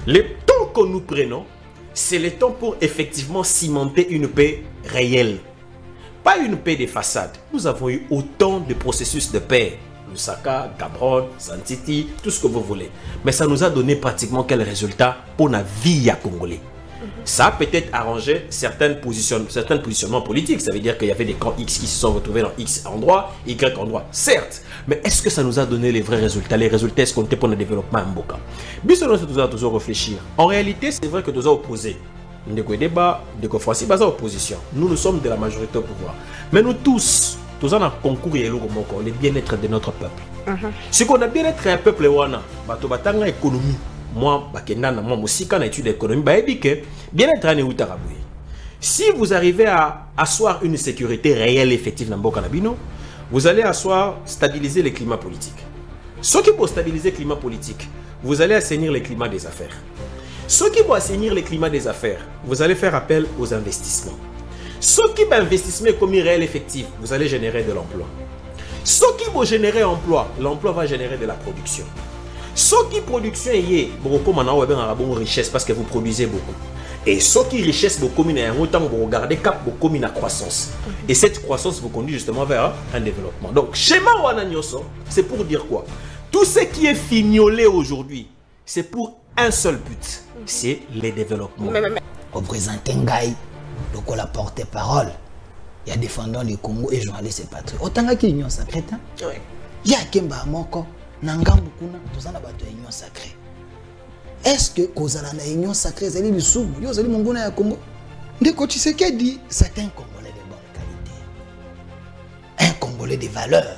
Le temps que nous prenons, c'est le temps pour effectivement cimenter une paix réelle. Pas une paix de façade. Nous avons eu autant de processus de paix. Lusaka, Gabron, Santiti, tout ce que vous voulez. Mais ça nous a donné pratiquement quel résultat pour la vie à Congolais. Ça a peut-être arrangé certains positionnements politiques. Ça veut dire qu'il y avait des camps X qui se sont retrouvés dans X endroit, Y endroit. Certes. Mais est-ce que ça nous a donné les vrais résultats? Les résultats escomptés pour le développement en Mboka. Bisous, nous devons toujours réfléchir. En réalité, c'est vrai que nous avons opposé. Nous avons débat, nous avons opposition. Nous sommes de la majorité au pouvoir. Mais nous tous, nous avons un concours et le bien-être de notre peuple. Si on a bien-être un peuple, on a économie. Moi, aussi, quand on étude l'économie, bien-être un Outaraboué. Si vous arrivez à asseoir une sécurité réelle et effective dans Mboka Nabino, vous allez asseoir, stabiliser le climat politique. Ce qui pour stabiliser le climat politique, vous allez assainir le climat des affaires. Ce qui pour assainir le climat des affaires, vous allez faire appel aux investissements. Ce qui va investissement comme réel effectif, vous allez générer de l'emploi. Ce qui va générer l'emploi va générer de la production. Ce qui production est beaucoup richesse parce que vous produisez beaucoup. Et ce qui richesse beaucoup, vous regardez cap beaucoup la croissance. Et cette croissance vous conduit justement vers un développement. Donc, schéma Wananyoso, c'est pour dire quoi? Tout ce qui est fignolé aujourd'hui, c'est pour un seul but, c'est le développement. Représentant Ngaï, donc la porte-parole, il y a défendant le Congo et journaliste et patriote. Autant qu'il y a une union sacrée, il y a Kemba Moko, Nangambukuna, tout ça là-bas de union sacrée. Est-ce que Kozala na union sacrée, c'est les sous, yo c'est les Mongona ya Congo. Ndeko Tshisekedi, c'est un Congolais de bonne qualité, un Congolais de valeur,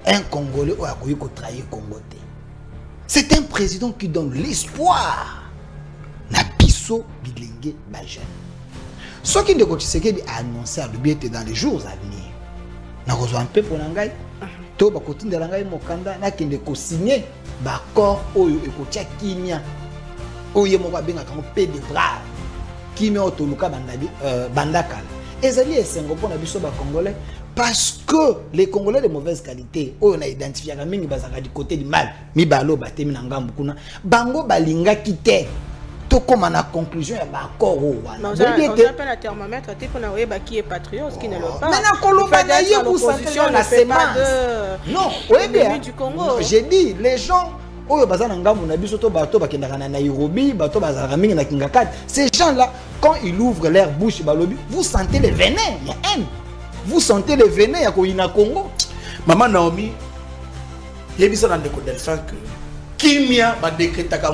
un Congolais où a connu qu'on trahit Congo. C'est un président qui donne l'espoir. Nabiso Bilingue Bajen. Ce qui Ndeko Tshisekedi a annoncé à l'objet dans les jours à venir. N'a reçu un peu pour l'angai. To ba kotin de l'angai mokanda na kende ko signer ba corps oyo ekotia kimia. Oyo mo ba benga comme paix de bras. Kimia otoluka bandabi bandakala. Ezali esengo pona biso ba congolais parce que les Congolais de mauvaise qualité, on a identifié mingi bazaka du côté du mal, mi balo batemi na ngambu kuna, bango balinga kite. To comme na conclusion ya ba accord wana. On appelle un thermomètre pour na weba qui est patriote qui ne le pas. Mais na koloba na ye pour s'entendre la semence. Non, oui bien. J'ai dit les gens oyo bazana ngambu na biso to bato bakendaka na Nairobi, bato bazaka mingi na Kingakat. Ces gens-là quand ils ouvrent leur bouche balobi, vous sentez le venin, il y a haine. Vous sentez le venin à Congo. Maman Naomi, il y a des gens que Kimia va décréter qu'à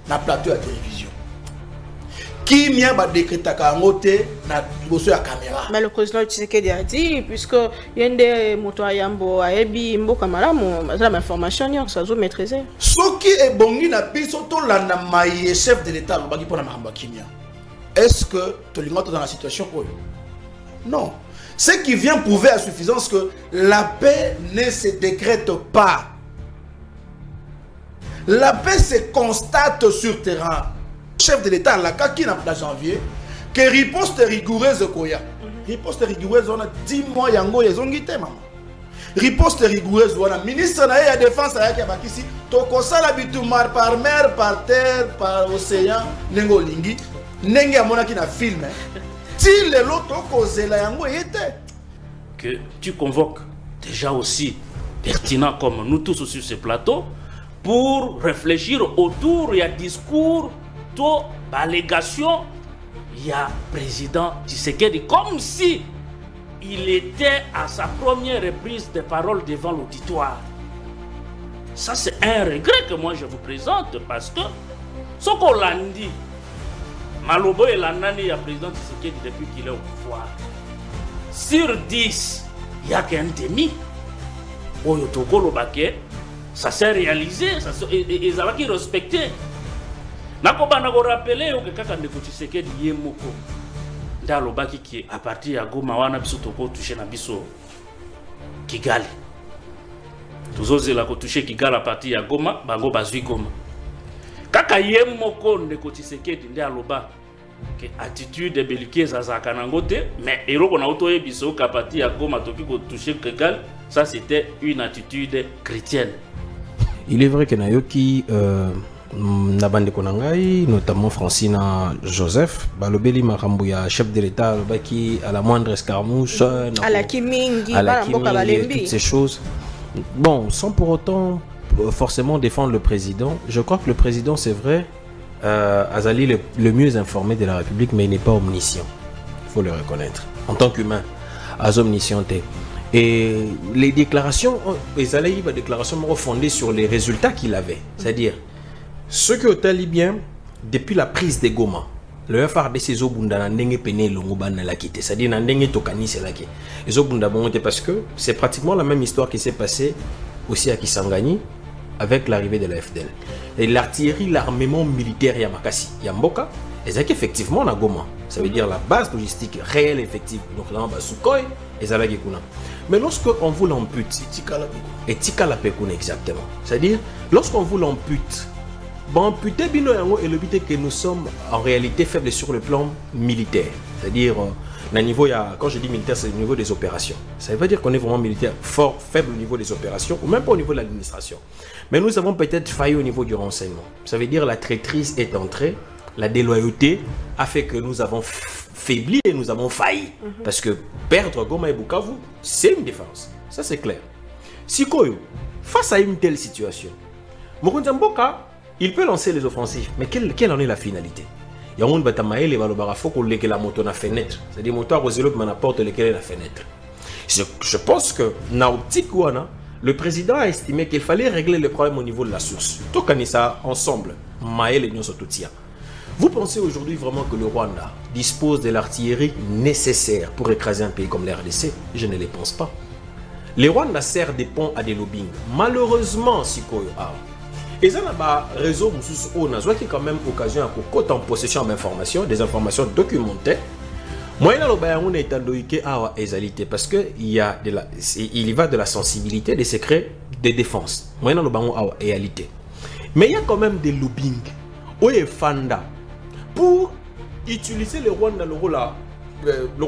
na plateau de télévision. Kimia va décréter qu'à na la caméra. Mais le président Tshisekedi a dit, puisque il y a des motos à Yambo, à Ebi, Mbo Kamara, l'information, ça doit maîtriser. Ce qui est bon, il y a des chef de l'État, est-ce que tu es dans la situation? Non. Ce qui vient prouver à suffisance que la paix ne se décrète pas. La paix se constate sur terrain. Chef de l'État, la qui n'a pas janvier, que riposte rigoureuse koya. Riposte rigoureuse, on a 10 mois yango yezongite maman. Riposte rigoureuse, on a ministre de la défense à Yakabakisi, tokosa l'abitumar par mer, par terre, par océan, nengo lingi, nenge amona qui na film. Que tu convoques déjà aussi pertinent comme nous tous sur ce plateau pour réfléchir autour, il y a discours, allégation, il y a président Tshisekedi comme si il était à sa première reprise de parole devant l'auditoire. Ça c'est un regret que moi je vous présente parce que ce qu'on l'a dit, Malobo est l'année à président Tshisekedi depuis qu'il est au pouvoir. Sur 10, il n'y a qu'un demi. Oyotoko Lobake, ça s'est réalisé, et ça va qui respecter. Nakoba nako rappeler que kaka ndeko Tshisekedi yemoko. Nda Lobaki qui à partir à Goma wana biso toko toucher na biso Kigali. Tuzozela ko toucher Kigali à partir à Goma, bango bazui Goma. Kaka yemoko ndeko Tshisekedi nde aloba que attitude belliqueuse azaka nangote mais eroko na auto yebiso kapati ya Goma toki ko toucher Kigali, ça c'était une attitude chrétienne. Il est vrai que Nayoki Nabande Konangai, notamment Francina Joseph, Balobeli Marambouya, chef de l'État, qui à la moindre escarmouche, à la Kimingi, toutes ces choses. Bon, sans pour autant forcément défendre le président, je crois que le président, c'est vrai, Azali le mieux informé de la République, mais il n'est pas omniscient. Il faut le reconnaître. En tant qu'humain, az omniscienté. Et les déclarations, les déclarations fondées sur les résultats qu'il avait. C'est-à-dire, ceux qui ont été bien, depuis la prise de Goma, le FRDC Zobunda n'a pas pené l'Ongoban la quitté. C'est-à-dire, n'a pas tokani c'est la quitté. Et Zobunda parce que c'est pratiquement la même histoire qui s'est passée aussi à Kisangani avec l'arrivée de la FDL. Et l'artillerie, l'armement militaire Yamakasi, Yamboka, et c'est qu'effectivement on a Goma. Ça veut dire la base logistique réelle, effective. Donc là, on va Sukhoi et Zalagekuna. Mais lorsqu'on vous l'ampute, et Tikalapekuna exactement. C'est-à-dire, lorsqu'on vous l'ampute, bon, amputer bino et le but est que nous sommes en réalité faibles sur le plan militaire. C'est-à-dire, niveau, quand je dis militaire, c'est au niveau des opérations. Ça ne veut pas dire qu'on est vraiment militaire fort, faible au niveau des opérations, ou même pas au niveau de l'administration. Mais nous avons peut-être failli au niveau du renseignement. Ça veut dire la traîtrise est entrée, la déloyauté a fait que nous avons faibli et nous avons failli. Parce que perdre Goma et Bukavu, c'est une défense. Ça, c'est clair. Sikoyo, face à une telle situation, Mokonzi Mboka, il peut lancer les offensives, mais quelle en est la finalité? Il y a un batamaï, les balobara, faut qu'on lègue la moto na fenêtre. C'est-à-dire, moto à Roselo, mais n'apporte lequel la fenêtre. Je pense que, dans l'optique, le président a estimé qu'il fallait régler le problème au niveau de la source. Tout qu'on ça ensemble, Maël et Nyosototia. Vous pensez aujourd'hui vraiment que le Rwanda dispose de l'artillerie nécessaire pour écraser un pays comme la RDC? Je ne les pense pas. Le Rwanda sert des ponts à des lobbying. Malheureusement, Sikoyo a. Et ça n'a pas réseau, on a quand même occasion à côté en possession d'informations, des informations documentées. Moi, on est en parce qu'il y va de la sensibilité des secrets de défense. Moi, réalité. Mais il y a quand même des lobbying. Oye Fanda. Pour utiliser le Rwanda, le rôle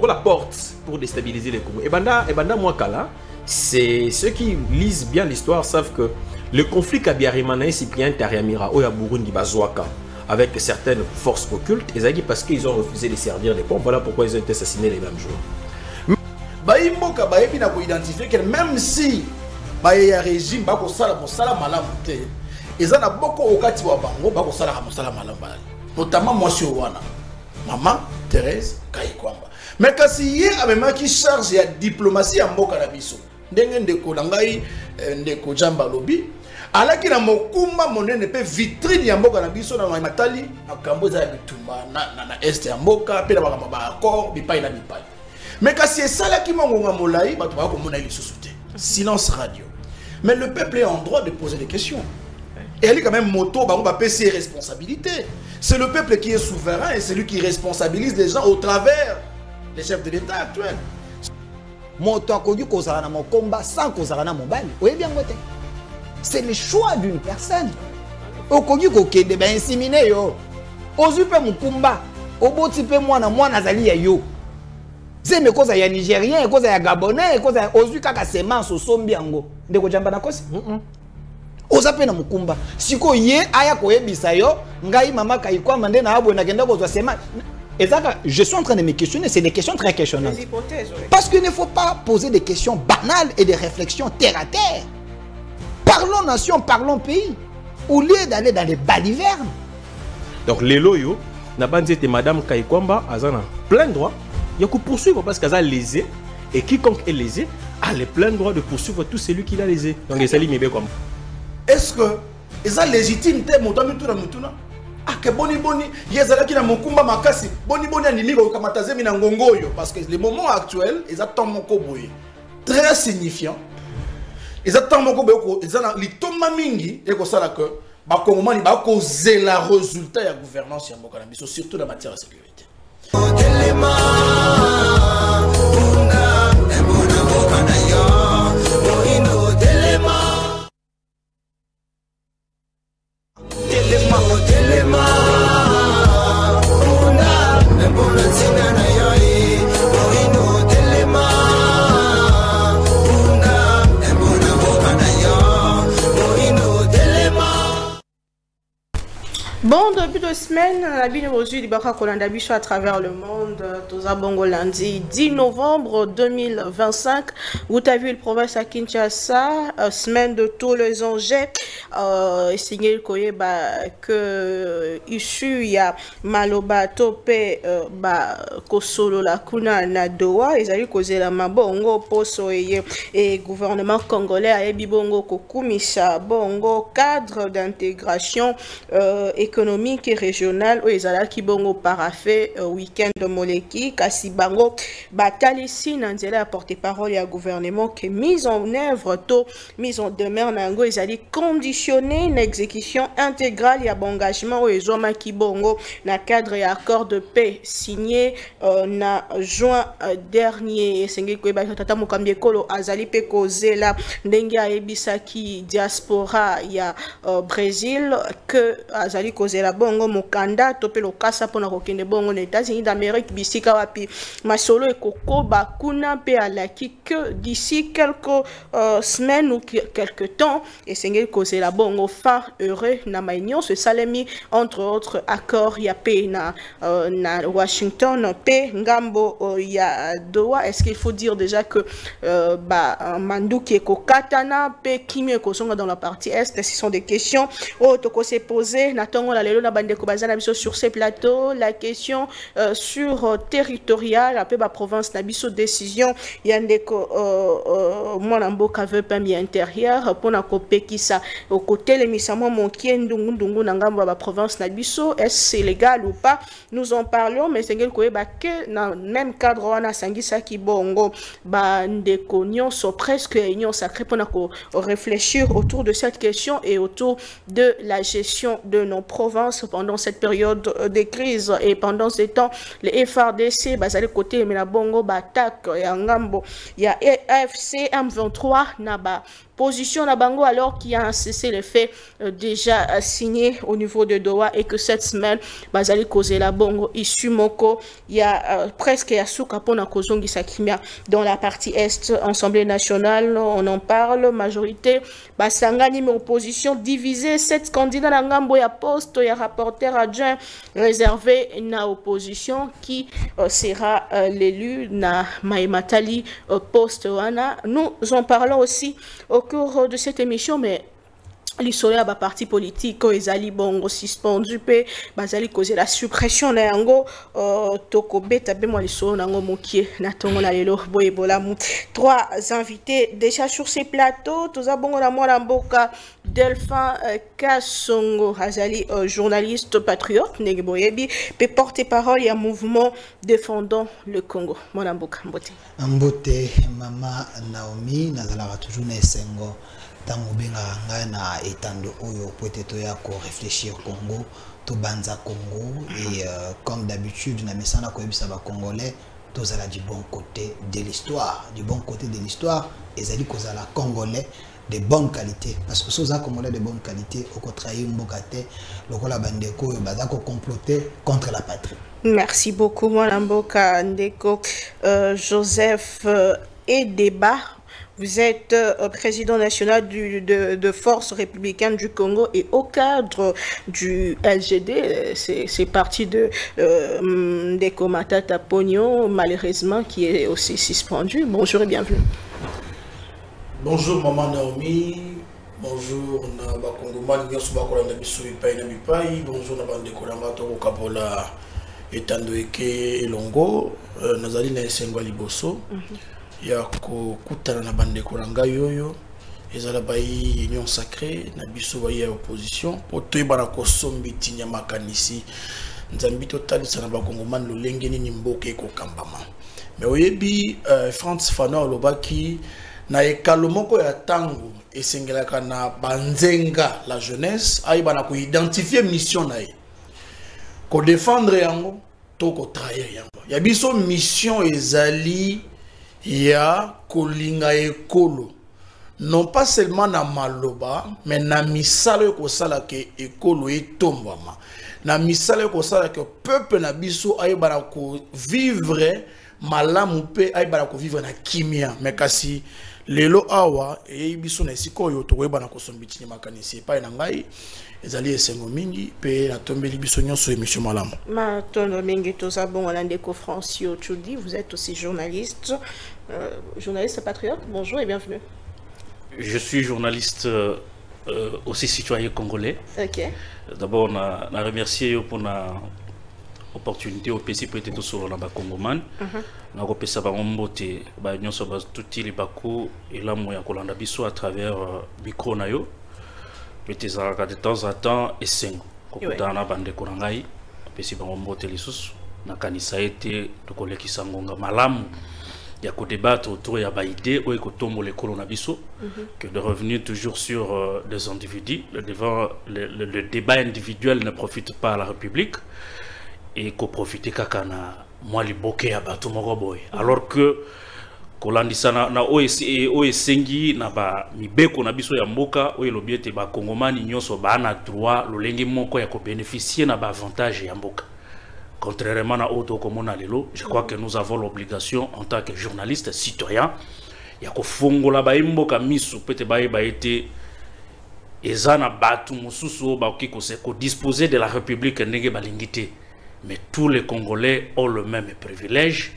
la porte pour déstabiliser les Congo. Et banda Mwakala, c'est ceux qui lisent bien l'histoire savent que le conflit Kabiarimana et Cyprien Tariamira, Oya Burundi Bazouaka, avec certaines forces occultes, et parce qu'ils ont refusé de servir les ponts, voilà pourquoi ils ont été assassinés les mêmes jours. Baïmboka, Baïbi n'a pas identifié que même si Baïa régime, Bako Sala, Sala Malamute, ils en ont beaucoup au Katiwa Bango, Bako Sala, Malamute. Notamment moi sur Wana, maman Thérèse Kaikwamba. Mais quand il y a même qui charge la diplomatie en Mboka na biso, ndenge ndeko nangai ndeko Jamba Lobi, ala ki na mokumba monene pe vitrine ya Mboka na biso na matali na Kamboza ya bitumba na est ya Mboka pe na ba accord bipai na bipai. Mais quand c'est ça là qui mongonga molai, ba to ba ko mona ile susute. Silence radio. Mais le peuple est en droit de poser des questions. Et elle est quand même moto, on va payer ses responsabilités. C'est le peuple qui est souverain et c'est lui qui responsabilise les gens au travers des chefs de l'État actuels. Moto a connu qu'on a mon combat sans qu'on a mon bal. Oui, bien voté. C'est le choix d'une personne. Au connu qu'on a des inséminés yo. Au super mon combat. Au beau type moi na zali yo. C'est mes causes à Nigérien, causes à Gabonais, causes à Ozu kaka semence au sombiango. Ndeko jamba na kosi. Ozape na mukumba siko ye aya koyebisa yo ngai mama Kaikwa mande na abo na kenda kozwa sema ezaka. Je suis en train de me questionner, c'est des questions très questionnantes. Parce qu'il ne faut pas poser des questions banales et des réflexions terre à terre. Parlons nation, parlons pays au lieu d'aller dans les balivernes. Donc les loyaux n'a pas dit que madame Kaikwamba azana plein droit il y a que poursuivre parce qu'elle a lésé et quiconque est lésé a le plein droit de poursuivre tout celui qui l'a lésé. Donc il s'allie mieux comme est-ce que c'est légitime te mutuna ah que boni yezala ki na mokumba makasi boni animi ko kamatazemi na ngongoyo parce que les moments actuels ils attendent mon koboye très signifiant ils attendent mon koboye ils ont litoma mingi et ko sala que ba kongomani ba ko zela résultat ya gouvernance ya mboka na biso surtout en matière de sécurité. Bon début de semaine, la bine aujourd'hui du Baka Kolandabicho à travers le monde. Toza Bongo lundi 10 novembre 2025. Vous avez vu le province à Kinshasa, semaine de tous les enjeux. Signé le courrier que issu il y a Maloba Topé Kosolo la Kuna na Doha. Ils ont causé la Mabongo Poso et gouvernement congolais a Ebibongo Kokumisa Bongo cadre d'intégration économique et régionale où ils allaient qui bongo parafait week-end de Moleki kasi bango batalisi nanzela porter parole à gouvernement qui mise en œuvre to mise en demeure nango ils allaient conditionner une exécution intégrale et engagement où ils ont qui bongo na cadre et accord de paix signé na juin dernier sengi ko ba tata mokambi kolo azali pe causer la ndenge ebisaki diaspora ya Brésil que azali causer la bongo mokanda topé le kasa pona kokende bongo na États-Unis d'Amérique bisika wapi masolo ekoko bakuna pe alaki que d'ici quelques semaines ou quelques temps et sengeli causer la bongo fin heureux na maignon ce salemi entre autres accords ya pe na Washington pe ngambo ya Doha. Est-ce qu'il faut dire déjà que Manduki ekokatana pe kimi ekosonga dans la partie est? Ce sont des questions toko s'est posé natongo la lelo na bande ko bazana biso sur ces plateaux la question sur territorial après ba province na biso décision yandeko mwana mboka veut pas mi intérieur pour na kopekisa au côté les misamo monkie ndungu na ngambo ba province na biso est-ce légal ou pas? Nous en parlons mais sengel ko ba que dans même cadre wana sangisa ki bongo ba ndeko nyonso presque union sacrée pour na ko réfléchir autour de cette question et autour de la gestion de nos provinces pendant cette période de crise et pendant ce temps les FRDC bazali côté mais la bongo attaque ya ngambo ya AFC M23 naba position na bango alors qu'il y a un cessez-le-feu déjà signé au niveau de Doha et que cette semaine bazali causer la bongo issu moko il y a presque ya souka pona kozongi sakimia dans la partie est Assemblée nationale on en parle majorité basangani mais opposition divisée 7 candidats na ngambo ya poste ya rapporteur adjoint réservé na opposition qui sera l'élu na Maïmatali poste wana. Nous en parlons aussi au cours de cette émission mais l'histoire ba parti politique ezali bongo suspendu pe bazali causer la suppression na yango toko beta be moi l'histoire nango mokie na tongo na lelo boyebola mu. Trois invités déjà sur ces plateaux toza bongo na mwana mboka Delphin Kasongo azali journaliste patriote ndenge boyebi pe porte-parole ya mouvement défendant le Congo. Mwana mboka mbote mama Naomi nazala toujours na esengo tango benga ngai na etando oyo peut-être ya ko réfléchir Congo to banza Congo et comme d'habitude na mesana ko ebisa ba congolais tozala du bon côté de l'histoire ezali kozala congolais de bonne qualité parce que soza congolais de bonne qualité au contraire mbokate lokola bandeko oyo baza ko comploter contre la patrie. Merci beaucoup mwana mboka ndeko Joseph Edeba. Vous êtes président national de Force républicaine du Congo et au cadre du LGD, c'est parti de Ndekomatata Pogno, malheureusement, qui est aussi suspendu. Bonjour et bienvenue. Bonjour Maman Naomi, bonjour Naba Kongoman, bonjour Naba Ndekolamato Kabola Etandoeke Elongo, Nazali na Esengo Liboso. Ya kokutana na bandeko na ngai oyo ezala bayi union sacrée na biso bayi ya opposition po toyebana kosombi tinya makanisi nzambi totalisa na bakongomani lolenge nini mboka ekokambama mais oyebi France Fana olobaki na ekalo moko ya tango esengelaka na banzenga la jeunesse ayebana ko identifier mission na ye ko défendre yango to ko trahir yango ya biso mission ezali ya kolinga ekolo non pas seulement na maloba mais na misala ko sala ke ekolo etombama na misala ko sala ke peuple na biso ayebana ko vivre malamu pe ayebana ko vivre na kimia mais kasi lelo awa et biso na siko yo to weba na kosombiti ni makanisi pa na ngai ezali esengo mingi pe na tombeli biso nyonso émission malamu Matondo mingi toza bon Ndeko Francio Tchoudi, vous êtes aussi journaliste journaliste patriote. Bonjour et bienvenue. Je suis journaliste aussi citoyen congolais. OK. D'abord on a remercié pour la opportunité au PC peut être sur la Congoman. Na kopesa ba mbote ba nyonso ba tuti li bako et la moya kolanda biso à travers micro na yo. Peut-être de temps en temps et sengo. Kokutana bande korangai pesi ba mbote lisusu na kanisa ete to kolekisa ngonga malamu ya ko débattre autour ya ba idée o ekotombo le kolona biso que de revenir toujours sur des individus. Le débat individuel ne profite pas à la République. Et qu'on profite kakana moi li boké ya bato moko boy alors que kolandisa na oesengi na ba mibeko na biso ya mboka o elobiete ba kongomani nyonso ba na droit lolenge moko ya ko bénéficier na ba avantage ya mboka contrairement à auto komona lelo. Je crois que nous avons l'obligation en tant que journalistes citoyens ya ko fongola ba mboka misu peut ba été ezana batu mususu ba ki ko disposer de la République ndenge balingité. Mais tous les Congolais ont le même privilège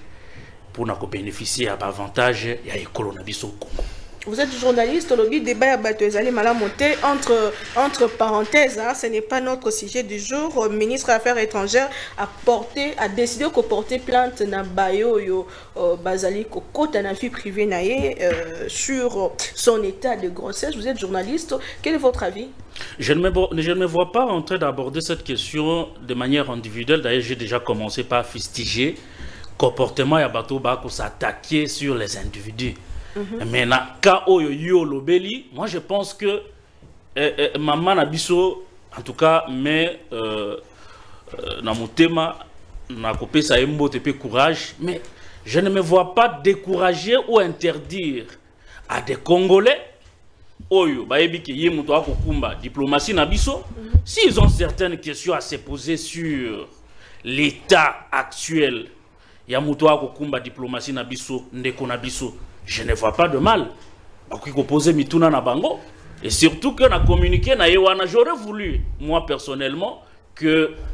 pour bénéficier à l'avantage et à l'école au Congo. Vous êtes journaliste, le but débat à Malamonté entre parenthèses, hein, ce n'est pas notre sujet du jour. Le ministre des Affaires étrangères a décidé de porter plainte na bayo yo bazali ko kota na vie privée naé sur son état de grossesse. Vous êtes journaliste, quel est votre avis? Je ne me vois pas en train d'aborder cette question de manière individuelle. D'ailleurs, j'ai déjà commencé par fustiger le comportement ya bato ba ko s'attaquer sur les individus. Mais na ka oyo yo lobeli, moi je pense que maman Nabiso, en tout cas, mais na motema na kopesa embo tepe courage, mais je ne me vois pas décourager ou interdire à des Congolais oyo bayebi ke ye muto akokumba diplomatie na biso s'ils ont certaines questions à se poser sur l'état actuel ya muto akokumba diplomatie na biso ndeko na biso. Je ne vois pas de mal. Poser mituna na bango. Et surtout que na communiqué na yewana, j'aurais voulu, moi personnellement, que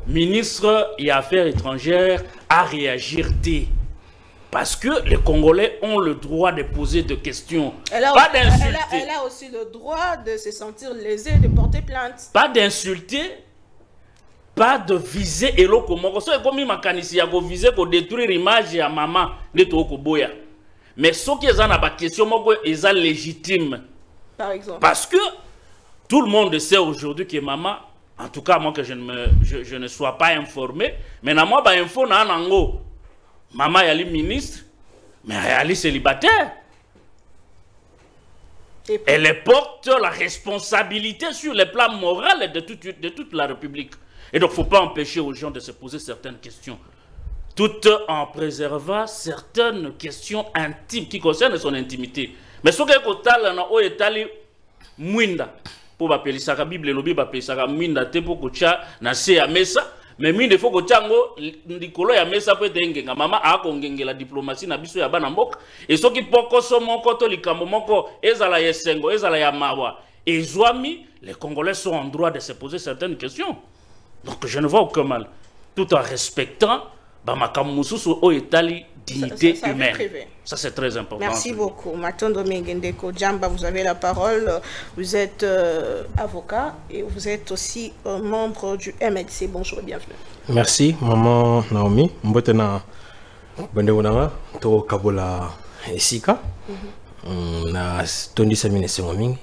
le ministre des Affaires étrangères a réagi. Parce que les Congolais ont le droit de poser des questions. Pas d'insulter. Elle a aussi le droit de se sentir lésée, de porter plainte. Pas d'insulter, pas de viser. Et là, comme ma canisi a visé pour détruire l'image de maman de Tokoboya. Mais ce qui est en question est légitime. Par exemple. Parce que tout le monde sait aujourd'hui que maman, en tout cas moi que je ne sois pas informé, mais moi ba info na nango. Maman est ministre, mais elle est célibataire. Elle porte la responsabilité sur le plan moral de toute la République. Et donc il ne faut pas empêcher aux gens de se poser certaines questions. Tout en préservant certaines questions intimes qui concernent son intimité. Mais ce que vous avez mwinda pour appeler ça la Bible, lobby appeler ça mwinda te pour que na se ya mesa, mais mwinda faut que chango ndikolo ya mesa peut engenga mama a kongengela diplomatie na biso ya bana mboka et ce qui poko so moko to likambo moko ezala yesengo ezala ya mawa ezwami. Les Congolais sont en droit de se poser certaines questions. Donc je ne vois aucun mal tout en respectant dignité humaine. Ça c'est très important. Merci beaucoup. Matondo Ndeko Djamba, vous avez la parole. Vous êtes avocat et vous êtes aussi membre du MLC. Bonjour et bienvenue. Merci, maman Naomi. Mbotena Bandewonanga, to Kabola Esika. Na tondi samine sengomingi.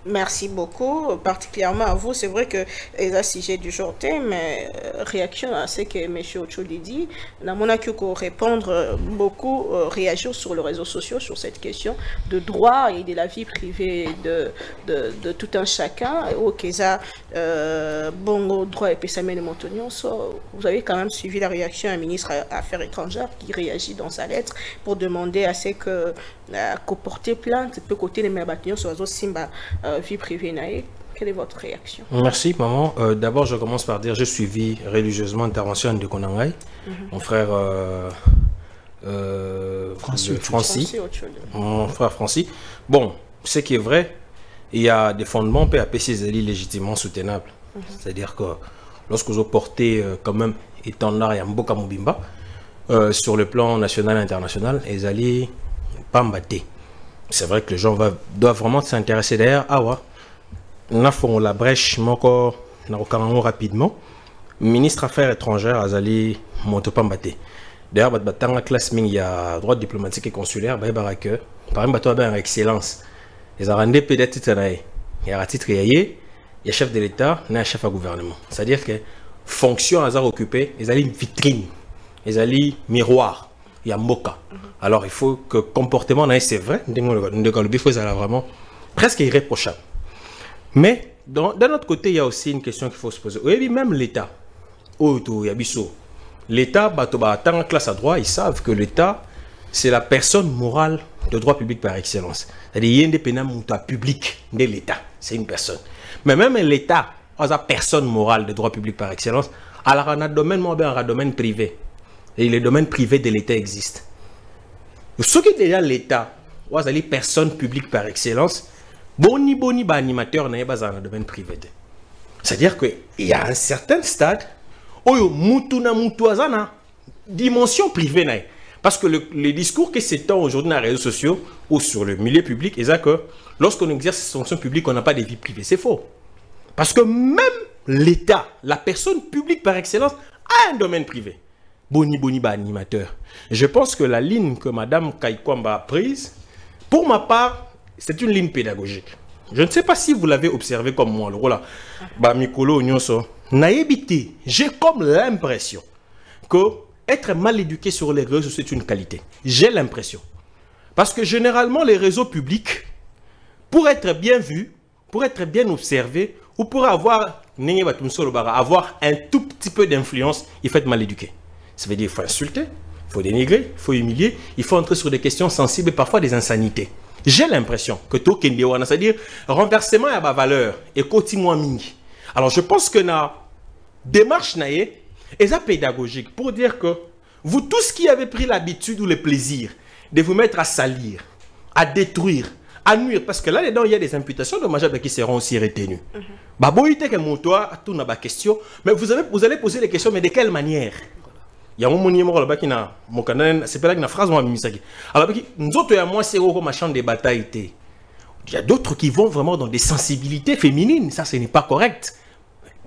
Merci beaucoup, particulièrement à vous. C'est vrai que les sujet du jour mais réaction à ce que M. Ocholi dit, on a pu répondre beaucoup, réagir sur les réseaux sociaux sur cette question de droit et de la vie privée de tout un chacun. Au Keza, bon droit et Pessamé de Montagnon, vous avez quand même suivi la réaction d'un ministre des Affaires étrangères qui réagit dans sa lettre pour demander à ce que porter plainte peut côté les bâtiments sur la Simba vie privée naïe. Quelle est votre réaction? Merci maman. D'abord je commence par dire j'ai suivi religieusement l'intervention de Konangay. Mon frère Francis, mon frère Francis. Bon, ce qui est vrai, il y a des fondements PAPC légitimement soutenables. C'est-à-dire que lorsque vous portez quand même étendard et Mboka Mobimba sur le plan national et international, ils allaient pas m'battre. C'est vrai que les gens doivent vraiment s'intéresser derrière. Ah ouais, nous avons la brèche rapidement. Ministre Affaires étrangères, Azali Montopambaté. D'ailleurs, dans la classe, il y a droit diplomatique et consulaire, par exemple, il y a excellence. Ils ont rendu peut-être il y a titre, il y a chef de l'État, il y a chef de gouvernement. C'est-à-dire que fonction à occupée, ils ont une vitrine, ils ont un miroir, il y a Moka. Alors il faut que le comportement, c'est vrai, le faut vraiment presque irréprochable. Mais d'un autre côté, il y a aussi une question qu'il faut se poser. Oui, même l'État. L'État, dans la classe à droit, ils savent que l'État, c'est la personne morale de droit public par excellence. C'est-à-dire qu'il y a des pénales public de l'État. C'est une personne. Mais même l'État, la personne morale de droit public par excellence, alors on a un domaine privé. Et les domaines privés de l'État existent. Ce qui est déjà l'État, ou les personnes publiques par excellence, boni animateur n'est pas dans le domaine privé. C'est-à-dire qu'il y a un certain stade où il y a une dimension privée. Parce que les discours qui s'étendent aujourd'hui dans les réseaux sociaux ou sur le milieu public, c'est que lorsqu'on exerce ces fonctions publiques, on n'a pas de vie privée. C'est faux. Parce que même l'État, la personne publique par excellence, a un domaine privé. Boni animateur. Je pense que la ligne que Mme Kaikwamba a prise, pour ma part, c'est une ligne pédagogique. Je ne sais pas si vous l'avez observé comme moi. J'ai comme l'impression que être mal éduqué sur les réseaux, c'est une qualité. J'ai l'impression. Parce que généralement, les réseaux publics, pour être bien vus, pour être bien observés, ou pour avoir un tout petit peu d'influence, il faut être mal éduqué. Ça veut dire qu'il faut insulter, il faut dénigrer, il faut humilier, il faut entrer sur des questions sensibles et parfois des insanités. J'ai l'impression que tout c'est-à-dire renversement à ma valeur et continuer mingi. Alors je pense que la démarche est pédagogique pour dire que vous tous qui avez pris l'habitude ou le plaisir de vous mettre à salir, à détruire, à nuire, parce que là-dedans il y a des imputations dommageables qui seront aussi retenues. Question, mais vous allez poser les questions, mais de quelle manière? Il y a un moment qui n'a c'est pas là une phrase moi alors nous autres moi c'est au machin de bataille. Il y a d'autres qui vont vraiment dans des sensibilités féminines, ça ce n'est pas correct.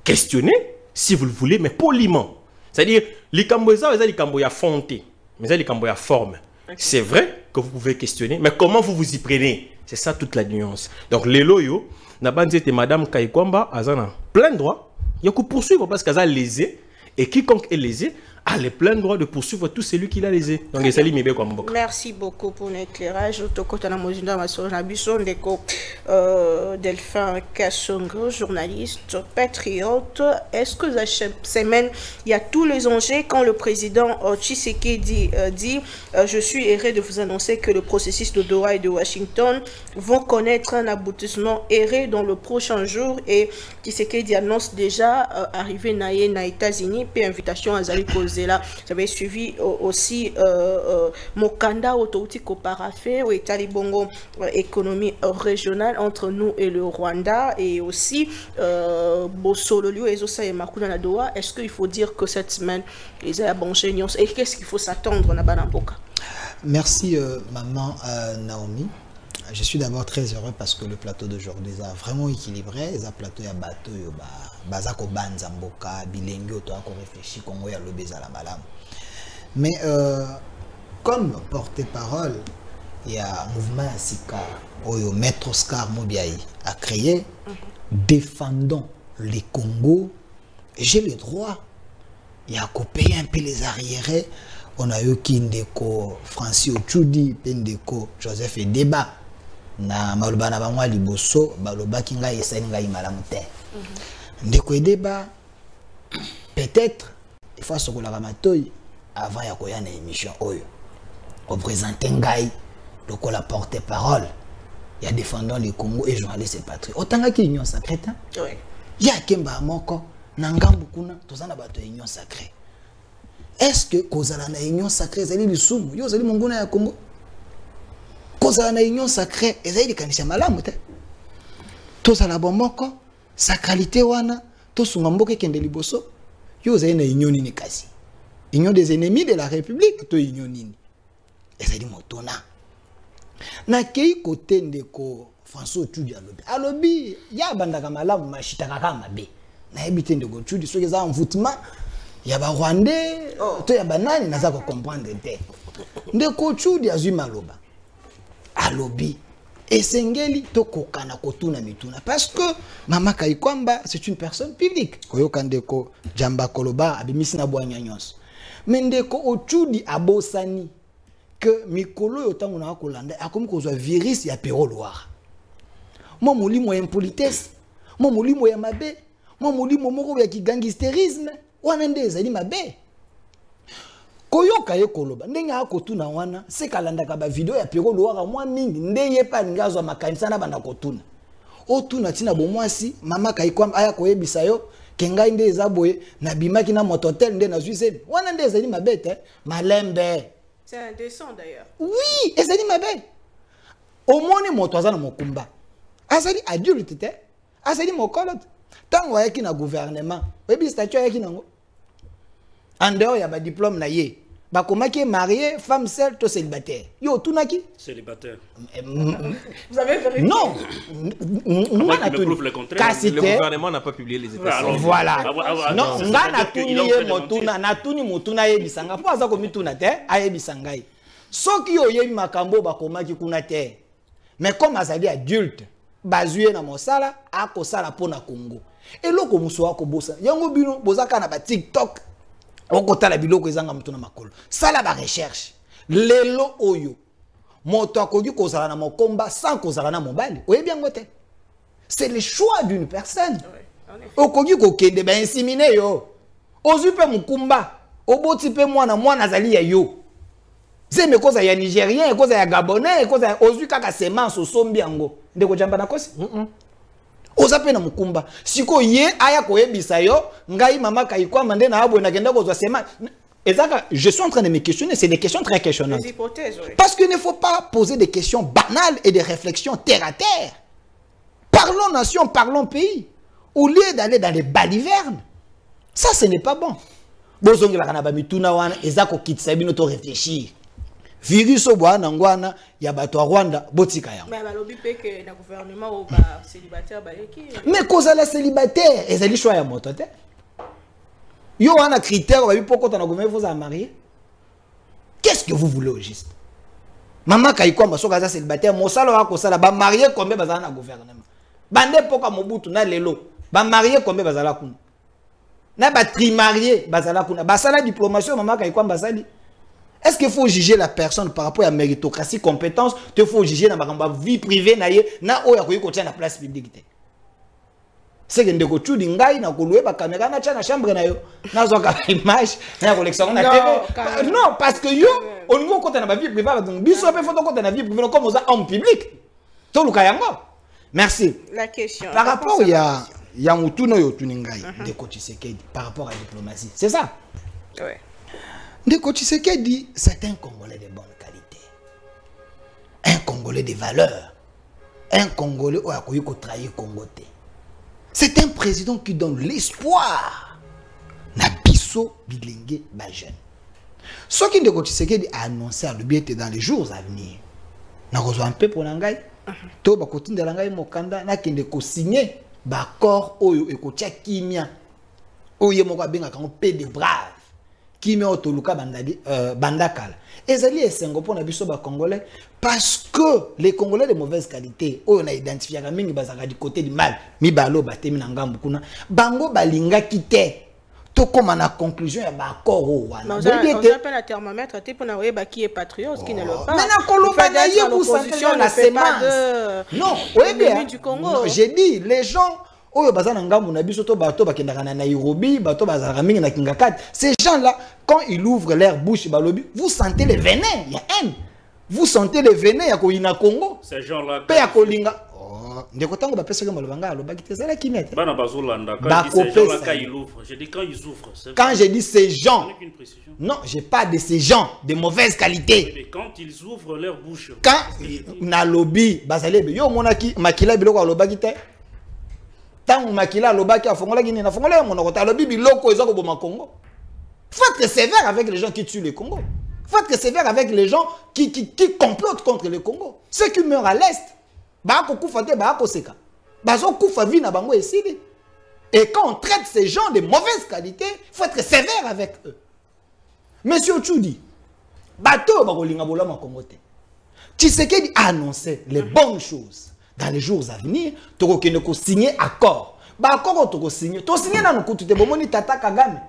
Questionnez si vous le voulez, mais poliment. C'est-à-dire les camboyas les camboyas fontés, mais les camboyas forme. C'est vrai que vous pouvez questionner, mais comment vous vous y prenez? C'est ça toute la nuance. Donc les loyaux n'a pas dit Madame Kaikwamba azana plein droit, il y a que poursuivre parce qu'elle a lésé et quiconque est lésé a le plein droit de poursuivre tout celui qui l'a lésé. Donc, merci beaucoup pour l'éclairage. Delphin Kassongo, journaliste, patriote. Est-ce que cette semaine, il y a tous les enjeux quand le président Tshisekedi dit je suis heureux de vous annoncer que le processus de Doha et de Washington vont connaître un aboutissement heureux dans le prochain jour et Tshisekedi annonce déjà arriver aux États-Unis puis invitation à Zali Koze. Là, j'avais suivi aussi Mokanda Otouti Parafé ou Etali Bongo économie régionale entre nous et le Rwanda et aussi Bossololio et Zosa et Makuna Nadoa. Est-ce qu'il faut dire que cette semaine ils ont bon génios et qu'est-ce qu'il faut s'attendre à Banamboka? Merci maman Naomi. Je suis d'abord très heureux parce que le plateau d'aujourd'hui est vraiment équilibré. Il y a un plateau à bateau, Bazako Banzamboka, Bilengo, tu as encore réfléchi, Congo, ya Lobeza la Malam. Mais comme porte-parole, il y a un mouvement Sika, Oyo Maître Oscar Mobiaï a créé, défendons les Congos. J'ai le droit. Il y a qu'à payer un peu les arriérés. On a eu Kindeko, Francis Ochudi, Pendeko, Joseph et Débat. Na maloba na bangwa liboso baloba kinga esani ngai malamu te ndeko edeba peut-être il faut se kola matoi avant ya koya na émission oyo au présenter ngai lokola porte-parole ya défendant les Congo et journaliste et patriote otanga ki union sacrée ta oui ya kemba moko na ngambu kuna tozana bato union sacrée est-ce que kozala na union sacrée ezali lisumu yo ozali monguna ya Congo kozala na union sacrée ezali likanisa malamu te tozala bomoko sacralité wana tosunga mboka ekende liboso yo ozali na union nini kasi union des ennemis de la République to union nini ezali motona na kei kote ndeko François Tchudi alobi ya bandaka malamu mashitaka kama be na ebite ndeko Tchudi soki za envoûtement ya ba Rwandais to ya banani naza ko comprendre te ndeko Tchudi azwi maloba alobi esengeli to kokana kotuna mituna parce que mama Kaikwamba c'est une personne publique koyoka ndeko Jamba Koloba abimisi na bwanya nyonso mais ndeko Otchudi abosani que mikolo yotango na kolanda akomi kozwa virus ya Peroloir mo molimo ya impolitesse mo molimo ya mabe mo molimo moko ya gangsterisme wana nde ezali mabe koyoka ye koloba ndenge akotuna wana se kalandaka ba video ya Peroloir mwa mingi ndeye pa ngazwa makanisa na bana kotuna otuna tina bomwasi mama Kaikwamba aya koyebisa yo kengai nde ezaboye na bimaki na mototel nde na Suisse wana nde ezali mabe te malembe. C'est indécent d'ailleurs. Oui, ezali mabe. Au moins moto azana mokumba. Azali adulte te. Azali mokolot. Tango yaki na gouvernement. Webi statut yaki nango. En dehors ya ba diplôme na ye. Ba komaki marié, femme seule to célibataire. Yo tunaki Célibataire. Vous avez vérifié? Non. Le gouvernement n'a pas publié les états. Voilà. Non, nga na tuni ye motuna, na tuni motuna ye bisanga. Po aza komi tuna te, aye bisangai. Soki yo ye makambo ba komaki kuna te. Mais comme azali adulte, bazuye na mosala, akosala pona Congo. Eloko muso akobosa. Yango bino bozaka na ba TikTok. Okotala biloko ezanga mutuna makolo. Sala ba recherche. Lelo oyo. Moto akoki kozala na mokomba sans kozala na mobali. Oye bien ngote. C'est le choix d'une personne. Okoki kokende ba inséminer yo. Ozupe mukumba. Oboti pe mwana zali ya yo. Zeme koza ya Nigérien, koza ya Gabonais, koza ya ozu kaka semence osombi yango. Ndeko jamba na kosi? Ozape na mukumba. Siko ye aya koyebisa yo, ngai mama Kaikwamba nde na abo na kenda kozwa semence. Je suis en train de me questionner, c'est des questions très questionnantes. Des hypothèses, oui. Parce qu'il ne faut pas poser des questions banales et des réflexions terre à terre. Parlons nation, parlons pays. Au lieu d'aller dans les balivernes. Ça, ce n'est pas bon. Bozongi la kanaba mituna wana, ezako kitsabi noto réfléchir. Virus au bois nangwana, yabato Rwanda, botika ya. Mais balobi pe que na gouvernement ou célibataire baleki. Mais cause la célibataire, ezali choix ya moto te. Yo wana critère ba poko tana gouvernement vous a marié. Qu'est-ce que vous voulez au juste? Maman Kaikwamba soka za célibataire, mosala wa kosala ba marié combien bazana na gouvernement. Bande poka Mobutu na lelo, ba marié combien bazala kuna. Na ba trimarié bazala kuna. Basala diplomation maman Kaikwamba basali. Est-ce qu'il faut juger la personne par rapport à la méritocratie, compétence? Il faut juger dans la vie privée, na oya koyi kotia na place publique. C'est que ndeko Tchudi ngai na koluwe ba caméra na na chambre na yo. Na zo ka image, na collection na TV. Non, parce que yo on ngo kota na ba vie privée donc biso pe photo kota na vie privée comme aux hommes publics. To luka yango. Merci. La question. Par rapport ya mutuno yo tuningai ndeko Tshisekedi par rapport à la diplomatie. C'est ça? Ouais. Ndeko Tshisekedi, c'est un Congolais de bonne qualité. Un Congolais de valeur. Un Congolais qui a trahi Congo. C'est un président qui donne l'espoir. Nabiso Bilingue Bajen. Ce qui Ndeko Tshisekedi a annoncé à l'objet dans les jours à venir. N'a rejoint un peu pour l'angai. To ba kotinda l'angai mokanda na kende ko signer ba accord oyo e ko tia kimia. Oye moko benga kango paix de brave. Qui met au Toluka Bandakal. Et ça est Singapour na Congolais parce que les Congolais de mauvaise qualité, on a identifié mingi bazaka du côté du mal, mi balo batemi na ngambu kuna, bango balinga kite. To comme na conclusion ya ba accord o wana. On appelle un thermomètre te pour na weba qui est patriote qui ne le pas. Mais na Kolomba na ye vous sentez la semence. Non, oui bien. J'ai dit les gens oyo bazana ngambu na biso to bato bakendaka na Nairobi bato bazala mingi na Kingakat, ces gens là quand ils ouvrent leur bouche balobi vous sentez le venin, il y a haine, vous sentez le venin ya koina Congo, ces gens là pe ya kolinga. Oh ndeko tango bapesa comme le alobaki te zala kinete Bana bazolanda Bah, quand ils disent ces gens-là ça. quand ils ouvrent. Je dis quand ils ouvrent. quand je dis ces gens Avec une précision. non j'ai pas de ces gens de mauvaise qualité Mais quand ils ouvrent leur bouche. quand na lobby bazalebe yo monaki makila biloko alobaki te tango makila alobaki afongolaki nini afongola monoko ta lobby biloko ezako boma Congo. Faut être sévère avec les gens qui tuent le Congo. Faut être sévère avec les gens qui complotent contre le Congo. Ceux qui meurent à l'Est, Bako Koufate, Bako Seka. Bazo Koufavi na bango esili. Et quand on traite ces gens de mauvaise qualité, il faut être sévère avec eux. Monsieur Tchoudi, bateau Barolinga Bolama Kongote. Tshisekedi a annoncé les bonnes choses. Dans les jours à venir, Toko Keneko signer accord. Ba accord Toko signer. To signer na nukutu te bomoni Tata Kagame.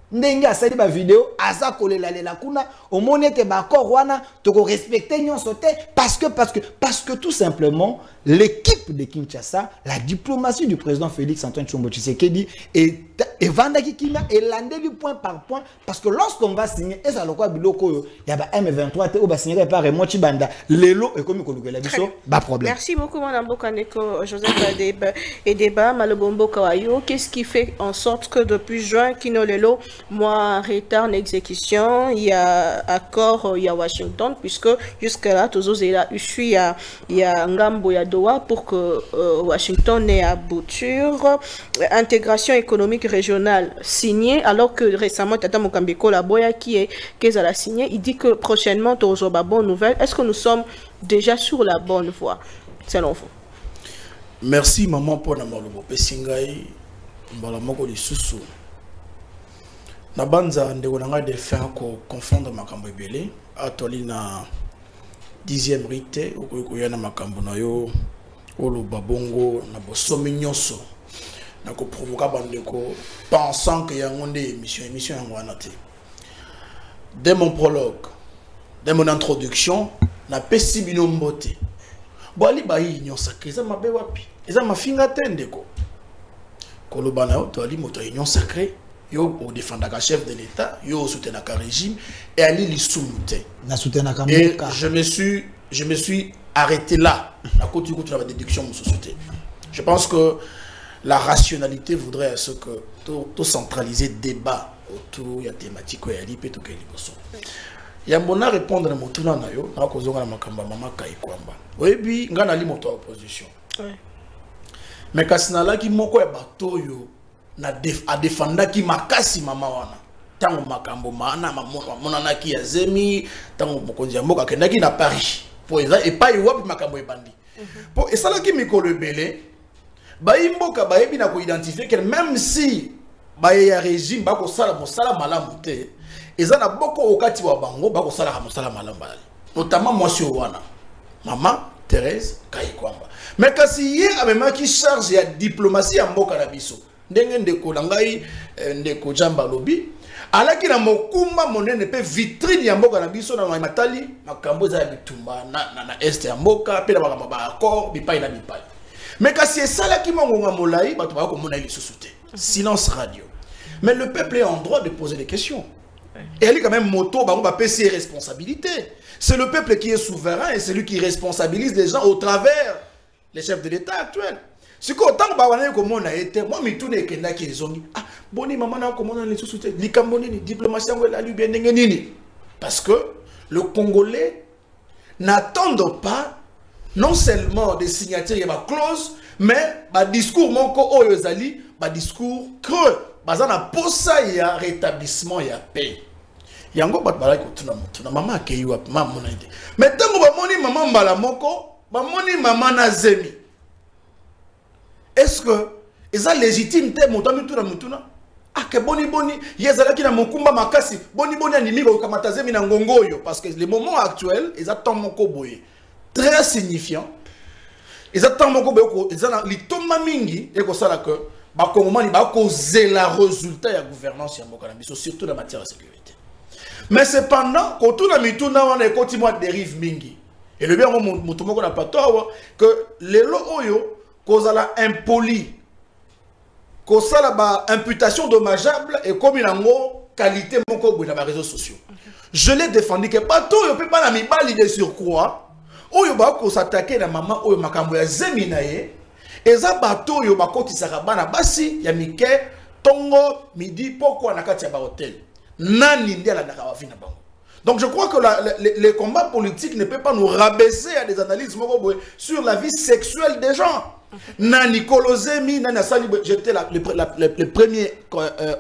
Ndenge asali ba vidéo aza kolela lela kuna omoni te ba accord wana toko respecter nyonso te parce que tout simplement l'équipe de Kinshasa, la diplomatie du président Félix Antoine Tshombo Tshisekedi et vandaki kima et landeli point par point parce que lorsqu'on va signer et ça lokwa biloko yo ya ba M23 te o ba signer par Raymond Chibanda lelo et comme kolukela biso ba problème. Merci beaucoup mon Mboka Neko Joseph Edeba Malobombo Kawayo. Qu'est-ce qui fait en sorte que depuis juin Kino Lelo moi retard en exécution, il y a accord il y a Washington puisque jusque là toujours il y a Ngambo ya Doha pour que Washington ait abouture intégration économique régionale signée alors que récemment Tata Mokambeko la Boya qui a signé, il dit que prochainement toujours ba bonne nouvelle. Est-ce que nous sommes déjà sur la bonne voie selon vous? Merci maman pour namalobo pesingai mbala moko lisusu. Na banza ndeko nanga de faire ko confondre makambo ebele atoli na 10e rite okoya na makambo na yo olo babongo na bosomi nyonso na ko provoquer bandeko pensant que yango nde émission yango wana te. Dès mon prologue, dès mon introduction, na pesi bino mbote. Boali bayi union sacrée za mabe wapi? Eza mafinga te ndeko. Koloba na yo to ali moto union sacrée. Yo au défendaka chef de l'État, yo au soutenaka régime et ali li soumute. Na soutenaka Et mboka. je me suis arrêté là. La côté où tu as la déduction de société. Je pense que la rationalité voudrait à ce que tout centraliser débat autour de la thématique où il y a l'IP tout qu'il y a bon à répondre à mon tour na yo na ko zonga na makamba mama kai kwamba. Oyebi ngana li moto opposition. Mais kasina la ki moko ya bato yo na défendaki makasi mama wana tango makambo mana mona ki ya zemi tango mokonzi ya mboka kendaki na Paris po eza epai wapi makambo ebandi po esalaki mikolo ebele bayi mboka bayebi na ko identifier que même si baye ya régime bako sala mosala malamu te eza na boko okati wa bango bako sala mosala malamu bali notamment mwasi wana mama Thérèse Kayikwamba mais kasi ye amemaki charge ya diplomatie ya mboka na biso ndenge ndeko nangai ndeko jamba lobi alaki na mokumba monene pe vitrine ya mboka na biso na matali makambo za bitumba na est ya mboka pe na makambo ba accord bipai na bipai mais kasi esalaki mongonga molai bato ba ko mona ile susute silence radio mais le peuple est en droit de poser des questions et elle est quand même moto ba va payer ses responsabilités. C'est le peuple qui est souverain et c'est lui qui responsabilise les gens au travers les chefs de l'État actuels. Si autant ba wana ko mona été moi mi tune kenda ki ezongi ah boni maman na ko mona les sous-soutés likambo nini diplomatie ngo la lui bien ndenge nini parce que le Congolais n'attendent pas non seulement des signatures et ma clause mais ba discours moko oyo zali ba discours creux bazana posa ya rétablissement ya paix yango bat balaki tuna mama akei wapi mama mona ide mais tango ba moni mama mbala moko ba moni mama na zemi. Est-ce que eza légitime te moto mutuna ah que boni yezalaki na mokumba makasi boni animi ko kamata zemi na ngongoyo parce que le moment actuel eza temps moko boye très signifiant eza temps moko boye eza na litomba mingi et ko sala que ba kongomani ba ko zela résultat ya gouvernance ya mboka na biso surtout en matière de sécurité. Mais cependant quand tout na mituna wana ekoti moi dérive mingi et le bien moto moko na patoa que lelo oyo kozala impoli kozala ba imputation dommageable et comme inango qualité moko boye na ba réseaux sociaux. Je l'ai défendu que bato yo peut pas na mibali de surcroît oyo ba ko s'attaquer na maman oyo makambo ya zemi na ye eza bato yo bakotisaka bana basi ya mike tongo midi pourquoi na kati ya ba hôtel nani ndi ala ndaka bavina bango. Donc je crois que les combats politiques ne peuvent pas nous rabaisser à des analyses sur la vie sexuelle des gens. Nani Kolozemi, Nani Asali, j'étais le premier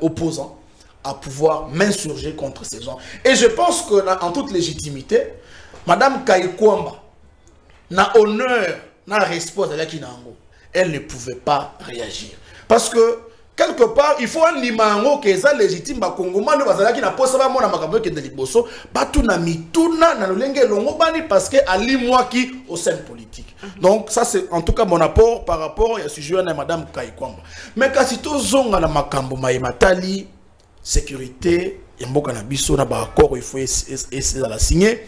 opposant à pouvoir m'insurger contre ces gens. Et je pense qu'en toute légitimité, Madame Kaikwamba n'a honneur, n'a respect de la Kinango. Elle ne pouvait pas réagir. Parce que quelque part, il faut un limango qui est légitime. Bakongomano bazala qui n'a pas ça mona makambo qui de liboso. Batu na mituna na lolenge longo bani parce que ali moi qui au sein politique. Donc ça c'est en tout cas mon apport par rapport à sujet à Madame Kaikwamba. Mais quand si to zonga na makambo matali sécurité yamboka na biso na ba accord il faut essayer de la signer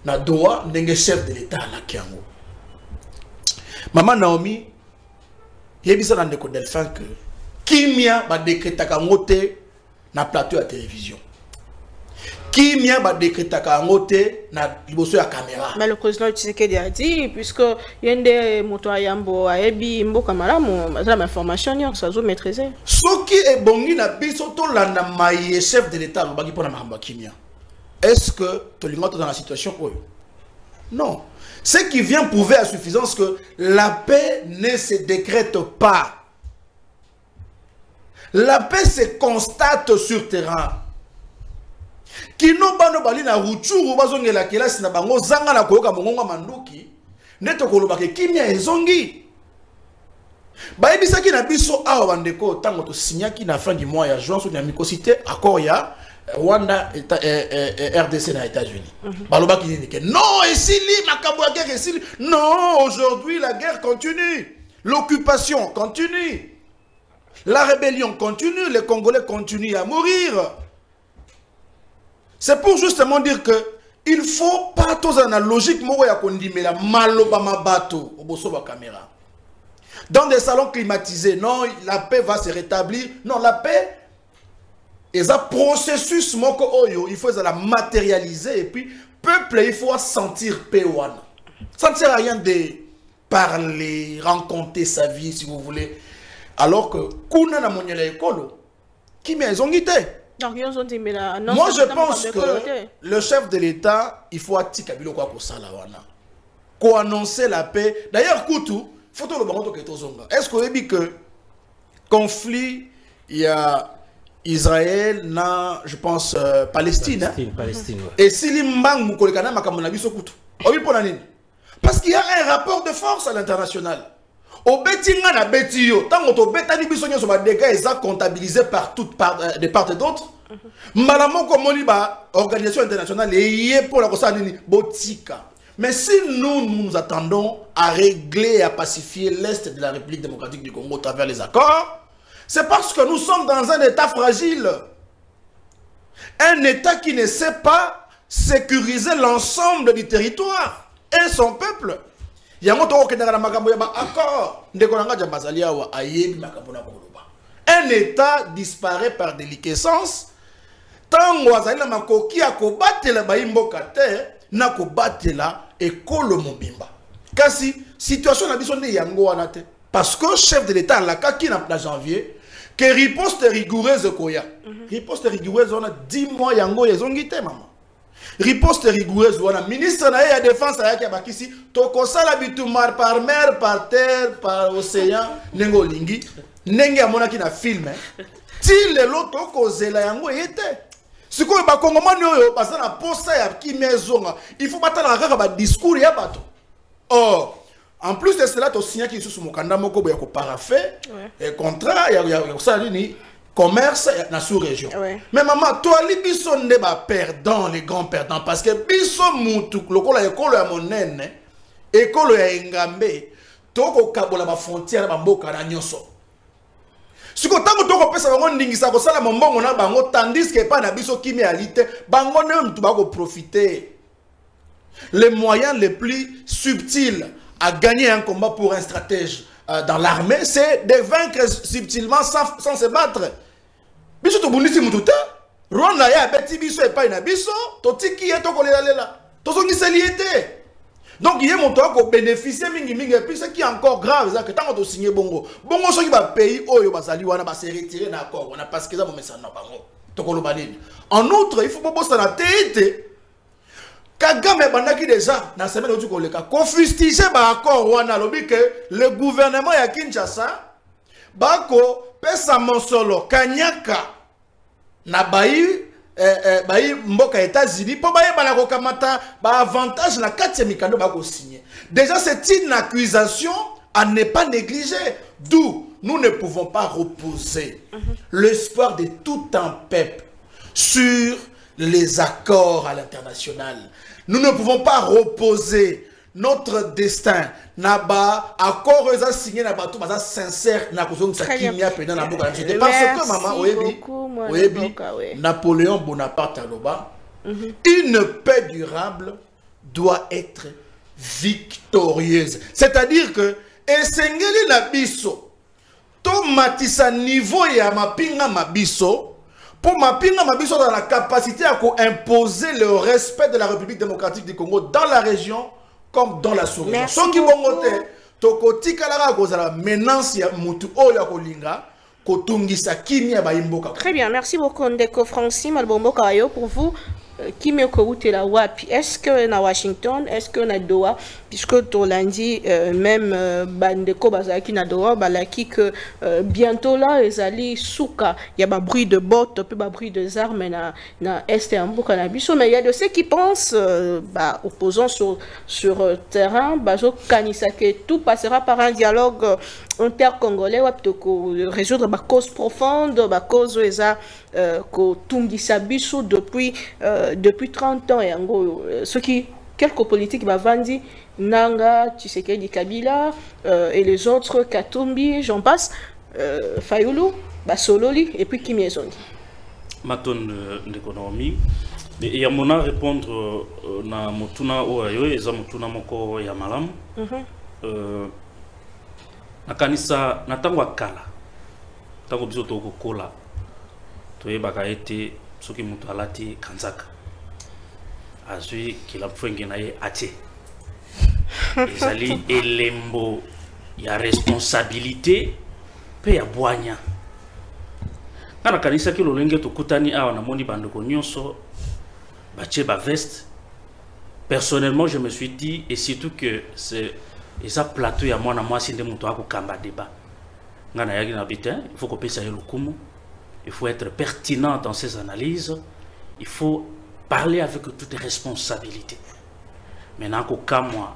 na Doha ndenge chef de l'état na Kiango. Maman Naomi yebisa na ndeko Delphin que Kimia ba décrétaka ngote na plateau à télévision. Kimia ba décrétaka ngote na liboso ya caméra. Mais le président Tshisekedi a dit puisque yende moto ayambo ayebi mboka malamu la information yo ça zo maîtriser. Soki e bongi na biso to landa maye chef de l'état ba pona mahamba Kimia. Est-ce que to lingoto dans la situation oyo? Non. Ce qui vient prouver à suffisance que la paix ne se décrète pas. La paix se constate sur terrain. Kino bano bali na ruchuru bazongela kelasi na bango zanga na koyoka mongonga manduki neto koloba ke kimia ezongi. Bayebisaki na biso awa bandeko tango to signaki na fin du mois ya juin sur la micocité accord ya Rwanda RDC na États-Unis. Baloba ki dit que non esili makambo ya guerre esili. Non, aujourd'hui la guerre continue. L'occupation continue. La rébellion continue, les Congolais continuent à mourir. C'est pour justement dire que il ne faut pas tous dans la logique la maloba mabato au bosso caméra. Dans des salons climatisés, non, la paix va se rétablir. Non, la paix est un processus moko oyo, il faut la matérialiser et puis peuple il faut sentir paix. Ça ne sert à rien de parler, rencontrer sa vie si vous voulez. Alors que kuna na monyela ekolo qui m'ont ngité. Moi je pense que le chef de l'État il faut atika biloko ko sala wana ko annoncer la paix. D'ailleurs Koutou photo le bango to ketozonga. Est-ce que vous dit que conflit il y a Israël na je pense Palestine Palestine ouais. Et si limbang mukolekana makambo na biso Koutou. Obi pona nini? Parce qu'il y a un rapport de force à l'international. Au betinga na betio, tant que betani bisonyo sur les dégâts ils sont comptabilisés par toutes de part et d'autre. Malamo comme on dit organisation internationale et pour la cosa nini botika. Mais si nous attendons à régler et à pacifier l'est de la République démocratique du Congo à travers les accords, c'est parce que nous sommes dans un état fragile. Un état qui ne sait pas sécuriser l'ensemble du territoire et son peuple. Un état disparaît par déliquescence. Tant situation parce que chef de l'État la kaki na janvier que riposte rigoureuse koya. Riposte rigoureuse on a 10 mois yango yezongite maman. Riposte rigoureuse wana ministre na ya défense ayaki bakisi toko sala bitumar par mer par terre par océan nengo lingi nenge amonaki na film ti lelo toko zela yango yete siko ba kongomani oyo basa na posa ya kimezonga il faut batala kaka ba discours ya bato. Or en plus de cela to signa ki sous mokanda moko boya ko parafait contrat ya ça ni commerce dans la sous-région. Ouais. Mais maman, toi, les bisons ne pas perdants, les grands perdants, parce que bisons moutou, le col école à mon nène, école à Engambe, toko kabola ba frontière ba mboka na nyoso. Si ko tango toko pesa bango ndingisa ko sala mbongo na bango tandis que pas na biso kimi alite, bango ne mtu ba ko profiter. Les moyens les plus subtils à gagner un combat pour un stratège dans l'armée, c'est de vaincre subtilement sans se battre. Biso to bundisi mututa, Rwanda ya beti biso e pa ina biso, to tiki ya to kolela lela. To zongi seliete. Donc il y a mon toit qui bénéficie et puis ce qui est encore grave c'est que tant qu'on signé bongo ceux qui va payer oyo basali wana ba se retirer d'accord on a parce que ça mon message na bango to ko lobalini. En outre il faut pas bosser na tête Kagame bandaki déjà na semaine où tu koleka confustiger ba accord wana lobi que le gouvernement ya Kinshasa bako pesa monsolo kanyaka na bayi bayi mboka États-Unis pour baye bala ko kamata ba avantage na 4e mikando ba ko signer. Déjà c'est une accusation à ne pas négliger, d'où nous ne pouvons pas reposer l'espoir de tout un peuple sur les accords à l'international. Nous ne pouvons pas reposer notre destin naba accord signé naba tout ça sincère na kozongisa kimia pendant na boka. Je pense que maman oyebi Napoléon Bonaparte aloba une paix durable doit être victorieuse. C'est-à-dire que esengeli na biso to matisa niveau ya mapinga mabiso pour mapinga mabiso dans la capacité à imposer le respect de la République démocratique du Congo dans la région comme dans la sous-région. Ce qui bongote tokoti kalara kozala menace ya mutu oya kolinga kotungisa kimia ba imboka. Très bien, merci beaucoup Ndeko Francine Malbombo Kayo pour vous. Qui me coûte la WAP? Est-ce que na Washington, est-ce que na Doha, puisque tout lundi même Bandeko Bazaki na Doha, balaki que bientôt là les alliés souka, il y a un bruit de bottes, puis un bruit de armes na est et en Bukanabiso, mais il y a de ceux qui pensent opposants sur terrain, bazo kanisa que tout passera par un dialogue intercongolais ou résoudre ma cause profonde, ma cause ko tungisa biso depuis 30 ans et ce qui quelques politiques bavandi Nanga, Tshisekedi Kabila et les autres Katumbi, j'en passe, Fayoulou, Basololi et puis Kimi Ezondi. Maton d'économie. Et y a mon à répondre na motuna oayo eza motuna moko ya malamu. Nakanisa natango kala. Tango biso to kola. Toyebaka ete soki mutu alati kanzaka azui kila mfwenge na ye atie ezali elembo ya responsabilité pe ya bwanya kana kanisa ki lolenge tokutani awa na moni bandeko nyonso batie ba veste. Personnellement je me suis dit et surtout que c'est eza plateau ya mwana mwasi nde mutu akokamba débat ngana yaki na bitin il faut kopesa ye lukumu. Il faut être pertinent dans ses analyses. Il faut parler avec toute responsabilité. Maintenant, quand moi,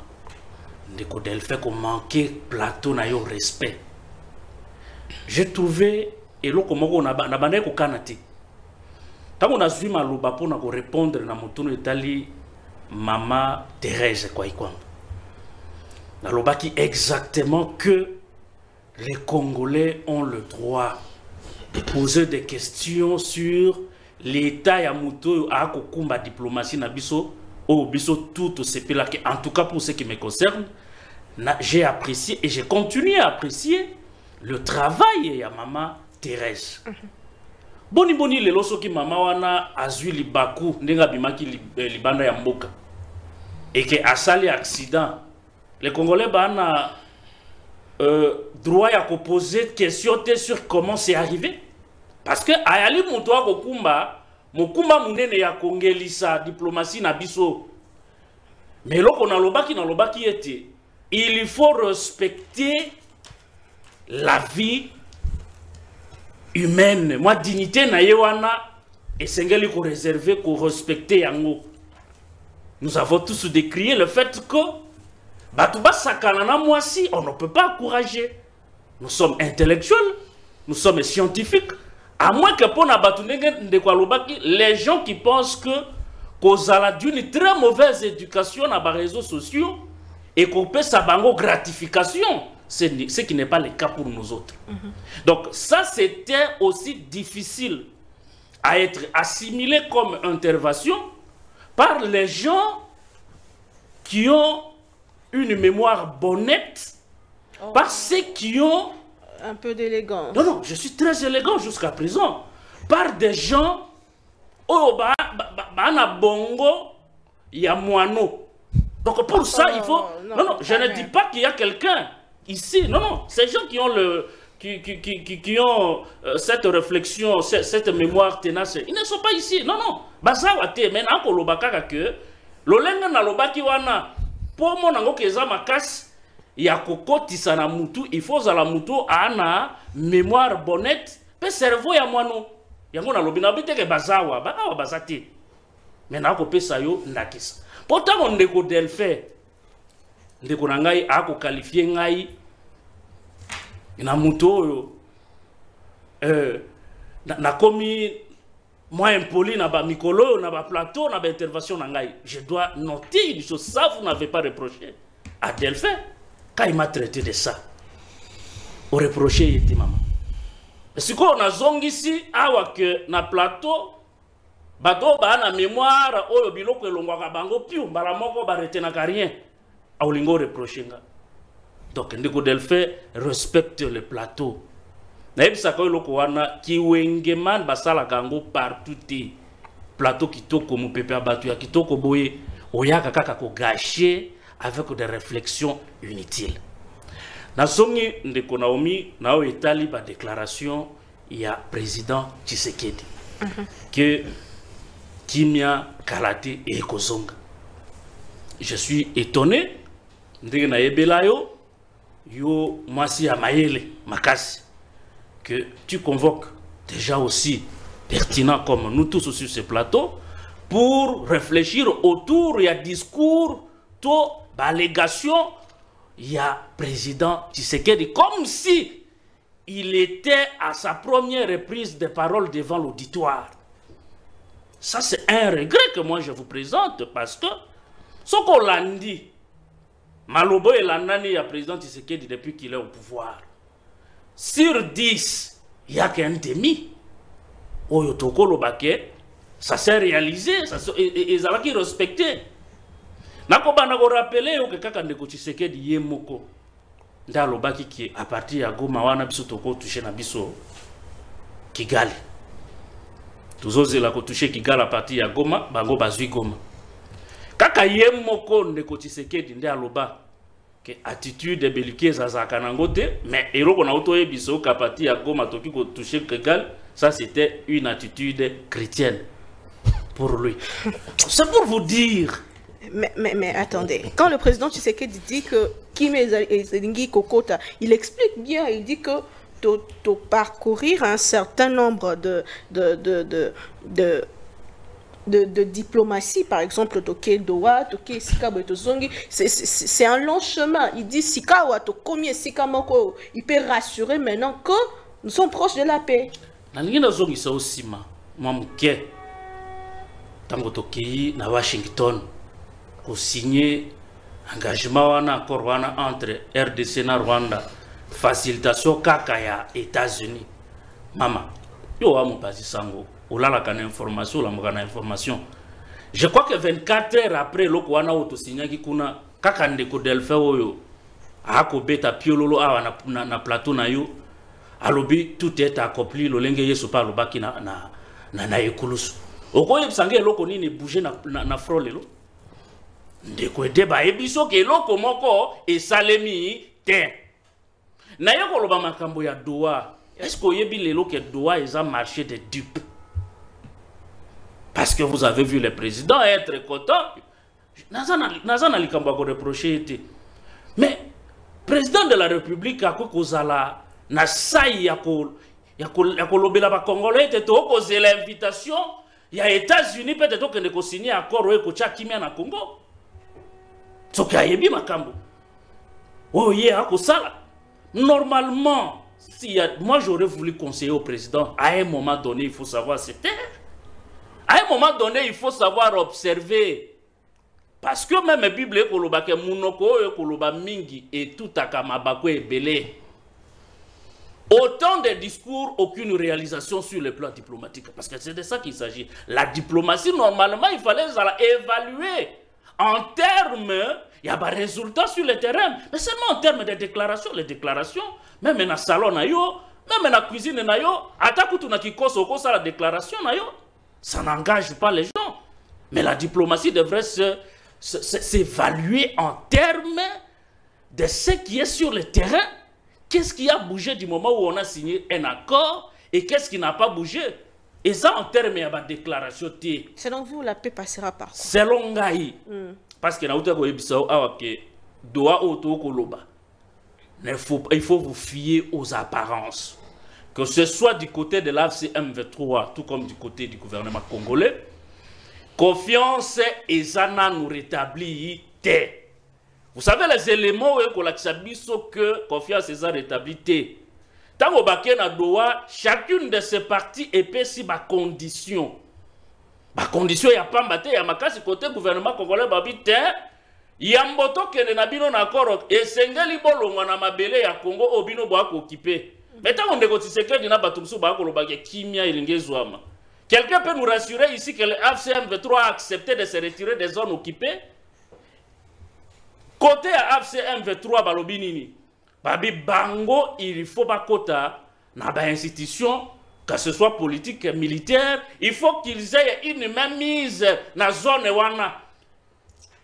ndeko Delphin qu'on manquait plateau na yo respect. J'ai trouvé et là comment on a bandé ko kanati. Tant on a suivi ma loba pour na ko répondre na motono itali Mama Thérèse quoi ikwam. La loba qui exactement que les Congolais ont le droit de poser des questions sur l'état ya muto a kokumba diplomatie na biso au biso tout ce pays là en tout cas pour ce qui me concerne j'ai apprécié et j'ai continué à apprécier le travail ya Mama Thérèse. Boni lelo soki mama wana azui libaku ndenga bimaki libanda ya mboka et que asali accident les Congolais bana droit à poser question sur comment c'est arrivé parce que ayali muto akokumba mokumba munene ya kongelisa diplomatie na biso mais loko na lobaki ete il faut respecter la vie humaine moi dignité na yewana et sengeli ko réserver ko respecter yango. Nous avons tous décrié le fait que Batouba Sakanana Mwasi, on ne peut pas encourager. Nous sommes intellectuels, nous sommes scientifiques. À moins que pour les gens qui pensent que Kozala d'une très mauvaise éducation dans les réseaux sociaux et qu'on peut sa bango gratification, ce qui n'est pas le cas pour nous autres. Donc ça c'était aussi difficile à être assimilé comme intervention par les gens qui ont une mémoire bonnette, par ceux qui ont un peu d'élégance. Non, je suis très élégant jusqu'à présent. Par des gens, oh, na bongo, ya moano. Donc pour ça, il faut... Non, je ne dis pas qu'il y a quelqu'un ici. Non, ces gens qui ont qui ont cette réflexion, cette mémoire tenace, ils ne sont pas ici. Non. Bazawate, maintenant, kolobaka que l'olenga na lobaki wana, pour mon ango keza makas, ya kokotisa na mutu, il faut za la mutu ana mémoire bonnette, pe cerveau ya mwano. Yango na lobina biteke bazawa, bakawa bazate. Maintenant, ko pesa yo ndakisa. Pourtant, on ndeko Delphin, ndeko na ngai ako qualifier ngai na muto na komi moi impoli na ba mikolo na ba plateau na ba intervention na ngai. Je dois noter une chose, ça vous n'avez pas reproché à Delphin quand il m'a traité de ça. On reproché il était maman. Ce qu'on a zongisi awa que na plateau bato ba na mémoire oyo biloko elongwaka bango piu mbala moko ba retenaka rien a olingo reprocher nga. Donc ndeko Delphin respecte le plateau. Na ebisaka eloko wana kiwengeman basala kango partout te. Plateau kitoko mupepe abatu ya kitoko boye oyaka kaka ko gâcher avec des réflexions inutiles. Na songi ndeko Naomi nao etali ba déclaration ya président Tshisekedi que Kimia Kalate et Kozonga. Je suis étonné ndenge na yebela yo mwasi ya mayele makasi que tu convoques déjà aussi pertinent comme nous tous sur ce plateau pour réfléchir autour ya discours to allégation ya président Tshisekedi comme si il était à sa première reprise de parole devant l'auditoire. Ça c'est un regret que moi je vous présente parce que ce qu'on l'a dit Malobo et l'année à président Tshisekedi depuis qu'il est au pouvoir. Sur 10, il n'y a qu'un demi. Oyotoko Lobake, ça s'est réalisé, et ça va qui respecter. Nakoba nako rappeler que kaka ndeko Tshisekedi yemoko. Nda Lobaki qui à partir à Goma wana biso toko toucher na biso Kigali. Tuzoze la ko toucher Kigali à partir à Goma, bango bazui Goma. Kaka yemoko ndeko Tshisekedi nde aloba que attitude belliqueuse azaka nangote mais eloko na auto yebiso kapati ya Goma toki ko toucher Kigali, ça c'était une attitude chrétienne pour lui. C'est pour vous dire. Mais attendez, quand le président Tshisekedi dit que Kim Ezelingi Kokota, il explique bien, il dit que de parcourir un certain nombre de diplomatie, par exemple, Toké Doha, Toké Sikabo et Tozongi, c'est un long chemin. Il dit Sikawa, Tokomi et Sikamoko, il peut rassurer maintenant que nous sommes proches de la paix. Nalingina Zongi sa osima, mamke, tango Toké na Washington, pour signer engagement wana accord wana entre RDC na Rwanda, facilitation kakaya États-Unis. Mama, yo wa mbazi sango. Olala kana information, la mokana information. Je crois que 24 heures après loko wana otosignaki kuna kaka ndeko Delphin oyo ako beta piololo awa na plateau na yo alobi tout est accompli lolenge yesu pa lobaki na ekulusu. Okoye bisange loko nini bouger na front lelo. Ndeko edeba ebiso ke loko moko esalemi te. Na yo koloba makambo ya Doha. Est-ce que yebi lelo ke Doha est un marché de dupes? Parce que vous avez vu le président être content. Nazana likambo ko reprocher. Mais président de la République a kozala na sai ya lobela ba Congolais te to koze l'invitation ya États-Unis peut-être que ne ko signer accord e ko cha kimia na Congo. Soki ayebi makambo. Oh yeah akosala. Normalement, moi j'aurais voulu conseiller au président à un moment donné il faut savoir se taire. À un moment donné, il faut savoir observer. Parce que même la Bible est kolobake munoko e koloba mingi et tout akamabako e belé. Autant de discours, aucune réalisation sur le plan diplomatique. Parce que c'est de ça qu'il s'agit. La diplomatie, normalement, il fallait évaluer en termes, il y a des résultats sur le terrain, mais seulement en termes de déclarations. Les déclarations, même dans le salon, même dans la cuisine, la déclaration, ça n'engage pas les gens. Mais la diplomatie devrait s'évaluer en termes de ce qui est sur le terrain. Qu'est-ce qui a bougé du moment où on a signé un accord et qu'est-ce qui n'a pas bougé? Et ça, en termes de déclaration, selon vous, la paix passera par quoi? Selon Gaï, parce que il faut vous fier aux apparences. Que ce soit du côté de l'AFC M23, tout comme du côté du gouvernement congolais, confiance et Zana nous rétablit. Vous savez les éléments que confiance et rétablit. Tant au baquet na doa, chacune de ces parties épaissit ma condition. Ma condition, il n'y a pas maté, il y a ma casse côté gouvernement congolais, babite. Il y a un moto qui est en accord et Sengeli Bolonga na mabele ya Congo obino boako occupé. Mais tant qu'on négocie ce que dina batumsu baako lobage kimia ilingezwama. Quelqu'un peut nous rassurer ici que le AFC-M23 a accepté de se retirer des zones occupées? Côté AFC-M23 balobinini. Babi bango, il faut pas quota na ba institution, que ce soit politique, militaire, il faut qu'ils aient une mainmise na zone wana.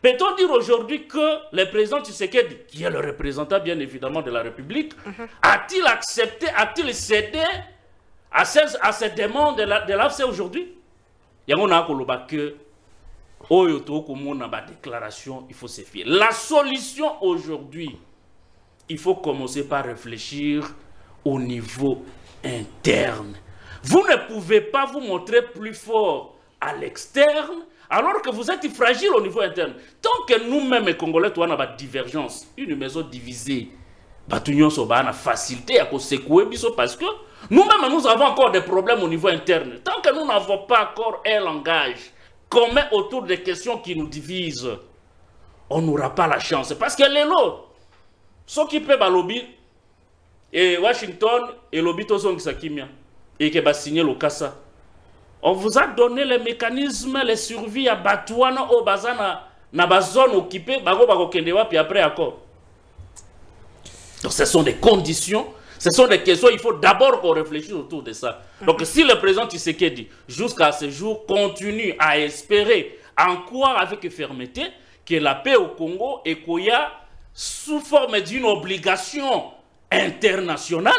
Peut-on dire aujourd'hui que le président Tshisekedi, qui est le représentant bien évidemment de la République, a-t-il accepté, a-t-il cédé à ces demandes de l'AFC aujourd'hui? Il y a un que déclaration, il faut se fier. La solution aujourd'hui, il faut commencer par réfléchir au niveau interne. Vous ne pouvez pas vous montrer plus fort à l'externe alors que vous êtes fragile au niveau interne. Tant que nous-mêmes, les Congolais, nous avons une divergence, une maison divisée, nous avons une facilité à secouer parce que nous-mêmes, nous avons encore des problèmes au niveau interne. Tant que nous n'avons pas encore un langage commun autour des questions qui nous divisent, on n'aura pas la chance. Parce que les lots, ceux qui peuvent lobby, et Washington, et lobby Tozong Sakimia, et qui va signer le CASA. On vous a donné les mécanismes, les survies à Batouana, au Bazana, na ba zone occupée, bago bago kendewa, puis après accord. Donc ce sont des conditions, ce sont des questions, il faut d'abord qu'on réfléchisse autour de ça. Donc si le président Tshisekedi, jusqu'à ce jour, continue à espérer, en croire avec fermeté, que la paix au Congo est qu'il y a sous forme d'une obligation internationale,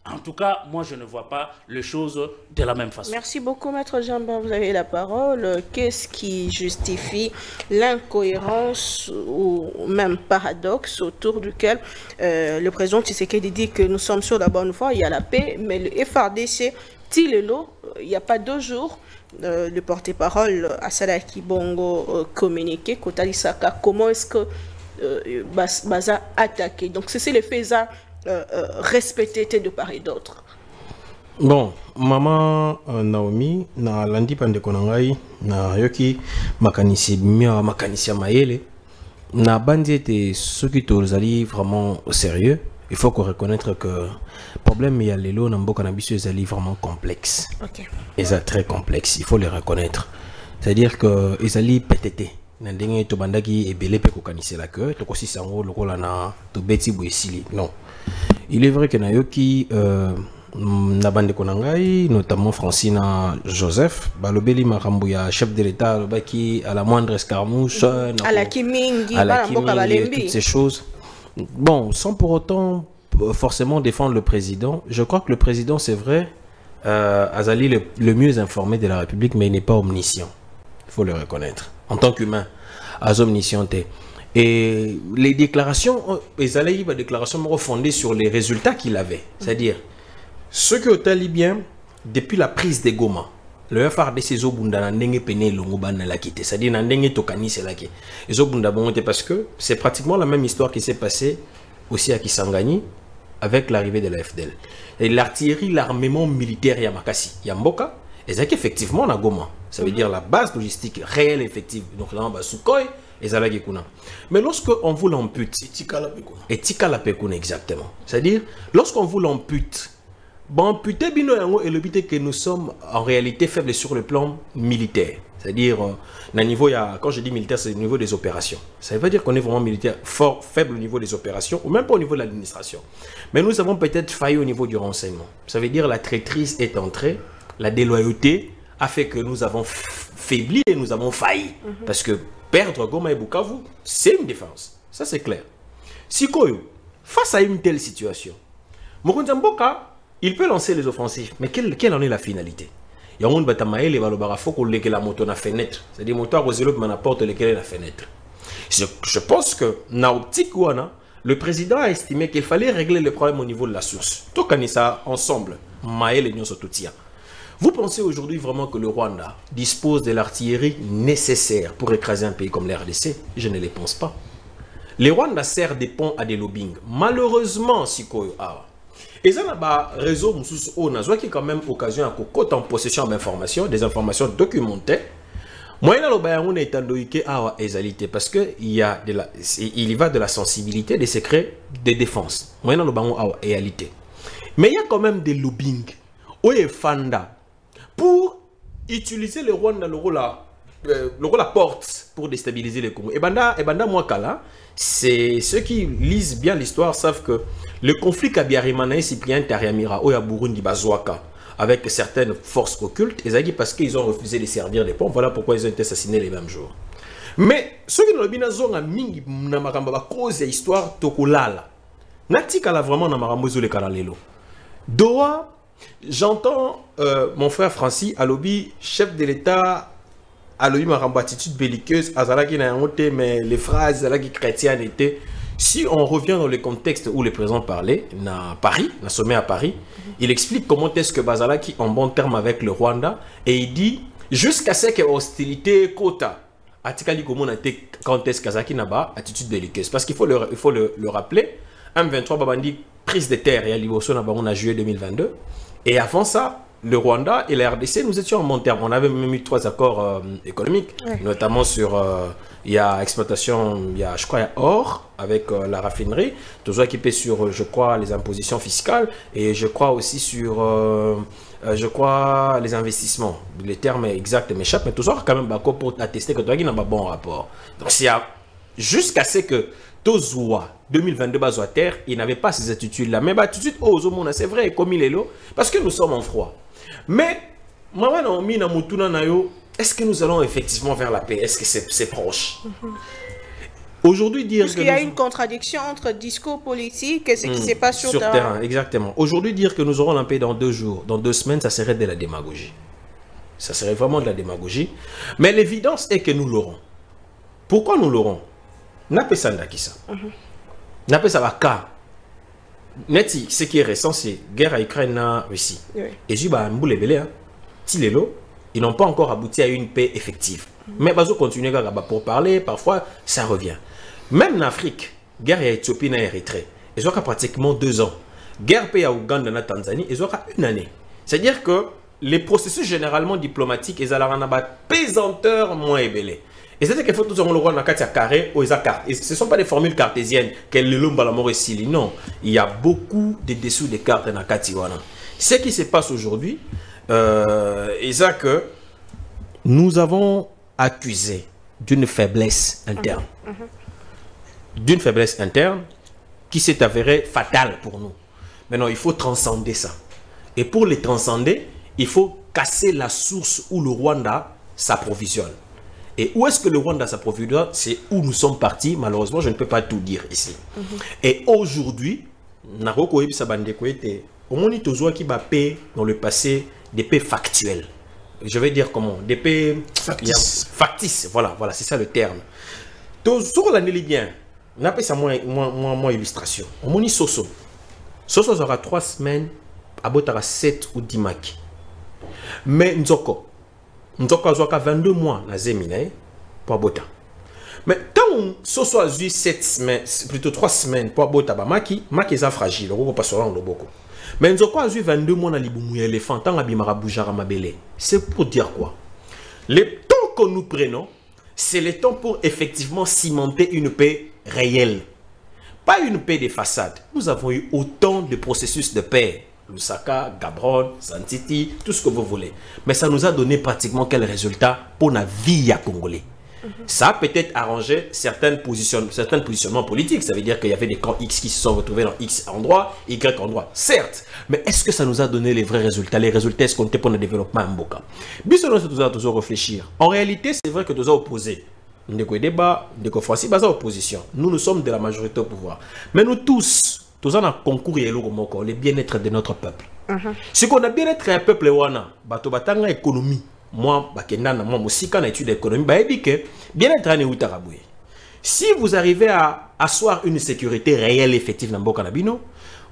en tout cas, moi, je ne vois pas les choses de la même façon. Merci beaucoup, Maître Jamba. Vous avez la parole. Qu'est-ce qui justifie l'incohérence ou même paradoxe autour duquel le président Tshisekedi dit que nous sommes sur la bonne voie, il y a la paix, mais le FRDC, Tilelo, il n'y a pas 2 jours, le porte-parole Asalaki Bongo communiqué, Kotali Saka, comment est-ce que Baza attaqué. Donc, c'est les faits respecter de part et d'autre. Bon, maman Naomi na landi pande konangai na yoki makanisi mayele na bandete ceux qui tozali vraiment au sérieux. Il faut qu'on reconnaître que problème il y a les lots na mboka na biso ezali vraiment complexe. OK. C'est très complexe, il faut les reconnaître. C'est-à-dire que ezali pétété. Na ndenge to bandaki ebele pe ko kanisela que to kosi sango lokola na to beti boesili. Non. Il est vrai que Nayoki Nabande Konangai, notamment Francina Joseph, Balobeli Marambouya, chef de l'État, qui à la moindre escarmouche, à la Kimingi, toutes ces choses. Bon, sans pour autant forcément défendre le président, je crois que le président, c'est vrai, Azali le mieux informé de la République, mais il n'est pas omniscient. Il faut le reconnaître. En tant qu'humain, az omniscienté. Et les déclarations, les aléiba déclarations fondées sur les résultats qu'il avait. C'est-à-dire, ceux qui ont été bien, depuis la prise de Goma, le FRDC Zobunda n'engé pené l'ongoban la quitté. C'est-à-dire, n'engé tokani c'est la qui. Et Zobunda bonté parce que c'est pratiquement la même histoire qui s'est passée aussi à Kisangani avec l'arrivée de la FDL. Et l'artillerie, l'armement militaire Yamakasi, Yamboka, et c'est qu'effectivement on a Goma. Ça veut dire la base logistique réelle, effective. Donc là, on va Sukhoi. Mais lorsque on vous l'ampute, et tika la pekuna exactement. C'est-à-dire, lorsqu'on vous l'ampute, bon, amputer bino yango et le but est que nous sommes en réalité faibles sur le plan militaire. C'est-à-dire, quand je dis militaire, c'est au niveau des opérations. Ça ne veut pas dire qu'on est vraiment militaire fort, faible au niveau des opérations, ou même pas au niveau de l'administration. Mais nous avons peut-être failli au niveau du renseignement. Ça veut dire la traîtrise est entrée, la déloyauté a fait que nous avons faibli et nous avons failli. Parce que perdre Goma et Bukavu, c'est une défense. Ça, c'est clair. Sikoyo, face à une telle situation, Mokonzi Mboka, il peut lancer les offensives, mais quelle en est la finalité? Il y a un batamaï, les balobarafouk, ou la moto na fenêtre. C'est-à-dire, moto à Roselo, mais n'apporte lesquels la fenêtre. Je pense que, dans l'optique, le président a estimé qu'il fallait régler le problème au niveau de la source. Tout qu'on ça ensemble, Maël et Nyosotutia. Vous pensez aujourd'hui vraiment que le Rwanda dispose de l'artillerie nécessaire pour écraser un pays comme la RDC? Je ne le pense pas. Le Rwanda sert des ponts à des lobbying. Malheureusement, Sikoyo Awa. Et ça n'a pas réseau qui a quand même occasion à côté en possession d'informations, des informations documentées. Moi, parce que il y va de la sensibilité des secrets de défense. Mais il y a quand même des lobbying pour utiliser le Rwanda, le rôle la porte pour déstabiliser le Congo. Et banda Mwakala, c'est ceux qui lisent bien l'histoire savent que le conflit Kabiarimana et Cyprien Tariamira, Oya Burundi Bazouaka, avec certaines forces occultes, parce qu'ils ont refusé de servir les ponts. Voilà pourquoi ils ont été assassinés les mêmes jours. Mais ceux qui n'ont pas zone mingi na makamba cause histoire tokolala. Natikala vraiment na marambozo le kanalelo. Doha, j'entends mon frère Francis Alobi, chef de l'État, Alobi marambo attitude belliqueuse, azalaki na yangote, mais les phrases azalaki chrétiennes étaient. Si on revient dans le contexte où le président parlait, à Paris, dans sommet à Paris, il explique comment est-ce que Bazalaki en bon terme avec le Rwanda, et il dit, jusqu'à ce que hostilité quota, Atikali comment était quand est-ce Kazaki Naba, attitude belliqueuse. Parce qu'il faut le rappeler, M23 Babandi, prise de terre et à Liboso en juillet 2022, et avant ça, le Rwanda et la RDC, nous étions en bon terme. On avait même eu 3 accords économiques, notamment sur, il y a exploitation, il y a, je crois, il y a or avec la raffinerie, toujours équipé sur, je crois, les impositions fiscales, et je crois aussi sur, je crois, les investissements. Les termes exacts m'échappent, mais toujours quand même pour attester que tu as un bon rapport. Donc, jusqu'à ce que Tozoua 2022 bazo à terre, il n'avait pas ces attitudes-là. Mais attitude, oh, c'est vrai, comme il est là, parce que nous sommes en froid. Mais, est-ce que nous allons effectivement vers la paix? Est-ce que c'est proche? Aujourd'hui, dire parce qu'il y a une contradiction entre discours politique et ce qui se passe sur terrain. Exactement. Aujourd'hui, dire que nous aurons la paix dans 2 jours, dans 2 semaines, ça serait de la démagogie. Ça serait vraiment de la démagogie. Mais l'évidence est que nous l'aurons. Pourquoi nous l'aurons? N'appelle ça Ndakisa. N'appelle ça Baka. Neti, ce qui est récent, c'est guerre à Ukraine Russie. Et je dis, ils n'ont pas encore abouti à une paix effective. Mais bazo continue pour parler, parfois ça revient. Même en Afrique, guerre à Éthiopie et Érythrée, ils ont pratiquement 2 ans. Guerre à Ouganda et Tanzanie, ils ont 1 année. C'est-à-dire que les processus généralement diplomatiques, ils ont une pesanteur moins ébélée. Et c'est-à-dire qu'il faut tout le monde carré ou ce ne sont pas des formules cartésiennes non, il y a beaucoup de dessous des cartes dans Katiwana. Ce qui se passe aujourd'hui, c'est que nous avons accusé d'une faiblesse interne. D'une faiblesse interne qui s'est avérée fatale pour nous. Maintenant, il faut transcender ça. Et pour les transcender, il faut casser la source où le Rwanda s'approvisionne. Et où est-ce que le Rwanda s'approvisionne? C'est où nous sommes partis. Malheureusement, je ne peux pas tout dire ici. Et aujourd'hui, Naroko Ebi Sabandeko était au monitozo qui va payer dans le passé des paix factuels. Je vais dire comment? Des paix factices. Voilà, c'est ça le terme. Sur l'année libyenne, on appelle ça moins illustration. Au moni Soso. Soso aura 3 semaines, à Botara 7 ou 10 maki. Mais Nzoko. Nous avons 22 mois na Zemine pour Bota. Mais quand Soso a eu 7 semaines, plutôt 3 semaines pour Bota, Maki est fragile, on va pas sur le beaucoup. Mais nous avons eu 22 mois na Liboumou éléphant, tant Abimara Boujara Mabele. C'est pour dire quoi? Le temps que nous prenons, c'est le temps pour effectivement cimenter une paix réelle. Pas une paix de façade. Nous avons eu autant de processus de paix. Lusaka, Gabron, Santiti, tout ce que vous voulez. Mais ça nous a donné pratiquement quel résultat pour la vie à Congolais. Ça a peut-être arrangé certains positionnements politiques. Ça veut dire qu'il y avait des camps X qui se sont retrouvés dans X endroit, Y endroit. Certes, mais est-ce que ça nous a donné les vrais résultats? Les résultats escomptés pour le développement en Mboka. Bisous, nous devons toujours réfléchir. En réalité, c'est vrai que nous avons opposé ndeko débat, ndeko Francis baza opposition. Nous sommes de la majorité au pouvoir. Mais nous tous en a concours et le bien-être de notre peuple. Ce qu'on a bien-être un peuple wana, bato batanga économie. Moi, bakendana moi aussi quand étude d'économie, bah dit que bien-être ane utaraboué. Si vous arrivez à asseoir une sécurité réelle effective dans Mboka Nabino,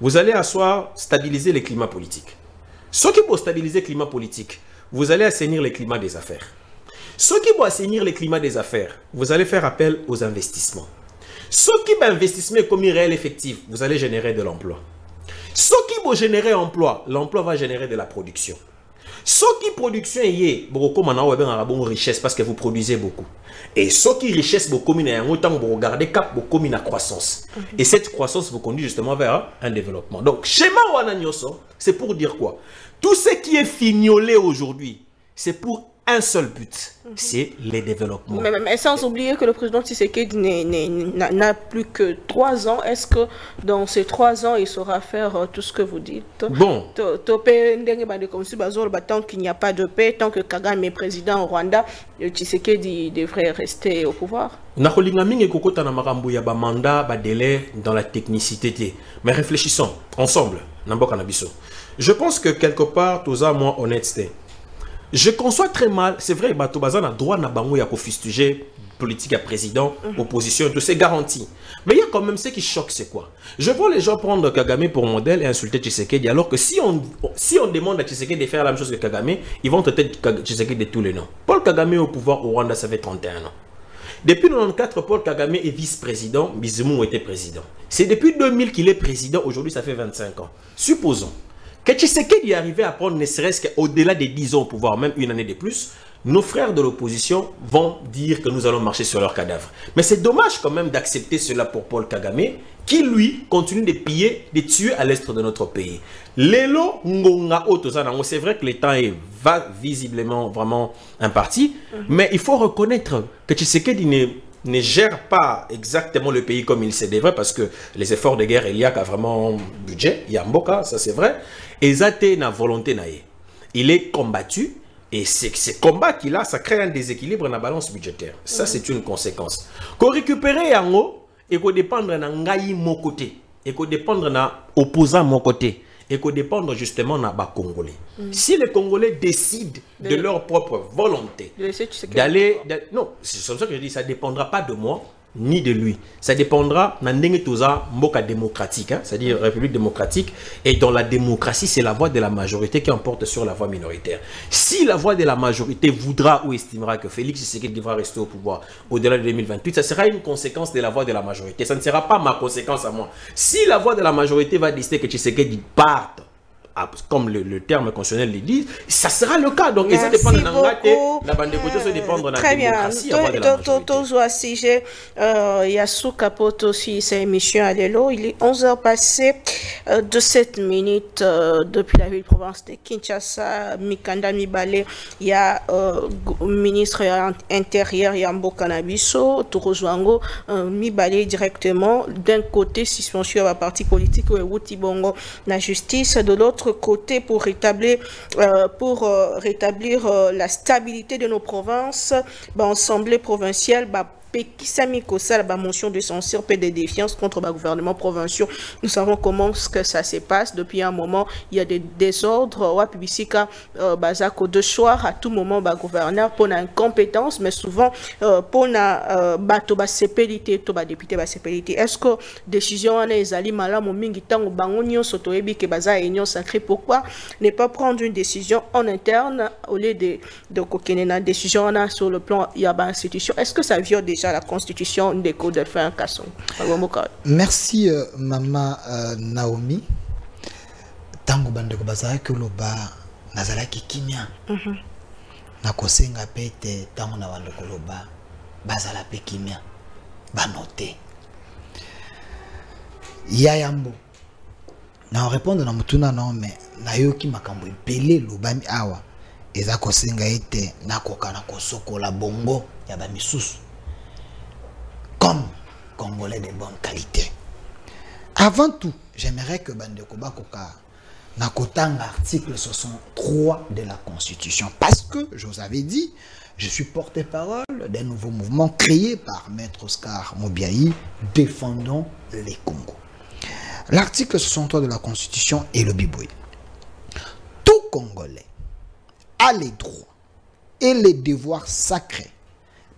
vous allez asseoir stabiliser le climat politique. Ce qui pour stabiliser le climat politique, vous allez assainir le climat des affaires. Ce qui pour assainir le climat des affaires, vous allez faire appel aux investissements. Ce qui va investissement comme réel effectif, vous allez générer de l'emploi. Ce qui va générer l'emploi va générer de la production. Ce qui production est beaucoup richesse parce que vous produisez beaucoup. Et ce qui richesse beaucoup vous regardez cap beaucoup la croissance. Et cette croissance vous conduit justement vers un développement. Donc schéma Wananyoso, c'est pour dire quoi? Tout ce qui est fignolé aujourd'hui, c'est pour un seul but, c'est le développement. Mais sans oublier que le président Tshisekedi n'a plus que 3 ans. Est-ce que dans ces 3 ans, il saura faire tout ce que vous dites? Bon. Tant qu'il n'y a pas de paix, tant que Kagame est président au Rwanda, Tshisekedi devrait rester au pouvoir. Dans la technicité. Mais réfléchissons ensemble. Je pense que quelque part, tout ça, moi, honnêteté. Je conçois très mal, c'est vrai, Bato Bazan a droit na bango ya kofistuger politique à président, opposition, tout c'est garanti. Mais il y a quand même ce qui choque, c'est quoi? Je vois les gens prendre Kagame pour modèle et insulter Tshisekedi, alors que si on demande à Tshisekedi de faire la même chose que Kagame, ils vont traiter Tshisekedi de tous les noms. Paul Kagame est au pouvoir au Rwanda, ça fait 31 ans. Depuis 1994, Paul Kagame est vice-président, Bizimu était président. C'est depuis 2000 qu'il est président, aujourd'hui ça fait 25 ans. Supposons que Tshisekedi est arrivé à prendre ne serait-ce qu'au-delà des 10 ans au pouvoir, même une année de plus, nos frères de l'opposition vont dire que nous allons marcher sur leurs cadavres. Mais c'est dommage quand même d'accepter cela pour Paul Kagame, qui lui continue de piller, de tuer à l'est de notre pays. Lelo Ngonga Otozanango, c'est vrai que le temps va visiblement vraiment imparti, mais il faut reconnaître que Tshisekedi ne gère pas exactement le pays comme il se devrait, parce que les efforts de guerre, il y a vraiment budget, il y a Mboka, ça c'est vrai, et Zate na volonté naïe. Il est combattu, et ces combats qu'il a, ça crée un déséquilibre dans la balance budgétaire. Ça c'est une conséquence. Qu'on récupère Yango, et qu'on dépendre de Ngaï mon côté, et qu'on dépendre de opposant mon côté, et qu'on dépendre justement de Congolais. Si les Congolais décident de leur propre volonté d'aller... Non, c'est comme ça que je dis, ça ne dépendra pas de moi, ni de lui. Ça dépendra de Mboka démocratique, hein, c'est-à-dire République démocratique. Et dans la démocratie, c'est la voix de la majorité qui emporte sur la voix minoritaire. Si la voix de la majorité voudra ou estimera que Félix Tshisekedi devra rester au pouvoir au-delà de 2028, ça sera une conséquence de la voix de la majorité. Ça ne sera pas ma conséquence à moi. Si la voix de la majorité va décider que Tshisekedi parte, comme le terme constitutionnel le dit, ça sera le cas. Donc, ça dépend de la bande de côté, ça dépend de la démocratie. Très bien. Yasuka Poto, si c'est émission à l'élo, il est 11h passé de 7 minutes depuis la ville-province de Kinshasa, Mikanda Mibale, il y a ministre intérieur, Yambo Kanabiso, Torozwango, Mibale directement. D'un côté, suspension à la partie politique, Wuti Bongo, la justice, de l'autre côté pour rétablir la stabilité de nos provinces, l'Assemblée provinciale Kisami Kosa, la motion de censure, paix de défiance contre le gouvernement provincial. Nous savons comment que ça se passe. Depuis un moment, il y a des désordres. Wapibisika, Bazako de soir, à tout moment, le gouverneur pour une incompétence, mais souvent pour une batoba sépélité, toba député ba sépélité. Est-ce que décision en est ali malam mingi tango bangonio sotoebi ke baza union sacrée? Pourquoi ne pas prendre une décision en interne au lieu de kokenena décision sur le plan yaba institution? Est-ce que ça viole déjà la constitution des codes de fin Kasson? Merci Maman Naomi. Tango bande ko bazala ke loba nazala ki kimia. Na kosenga pete tango na bande ko loba bazala pe kimia. Ba noter. Yayambo. Na répondre na mutuna non mais na yoki makambo belé lobami awa. Eza kosenga ete na koka na kosokola bongo ya ba misusu. Comme Congolais de bonne qualité. Avant tout, j'aimerais que Bandeko Bakoka n'akotang l'article 63 de la Constitution. Parce que, je vous avais dit, Je suis porte-parole d'un nouveau mouvement créé par Maître Oscar Mobiaï, Défendons les Congo. L'article 63 de la Constitution est le biboui. Tout Congolais a les droits et les devoirs sacrés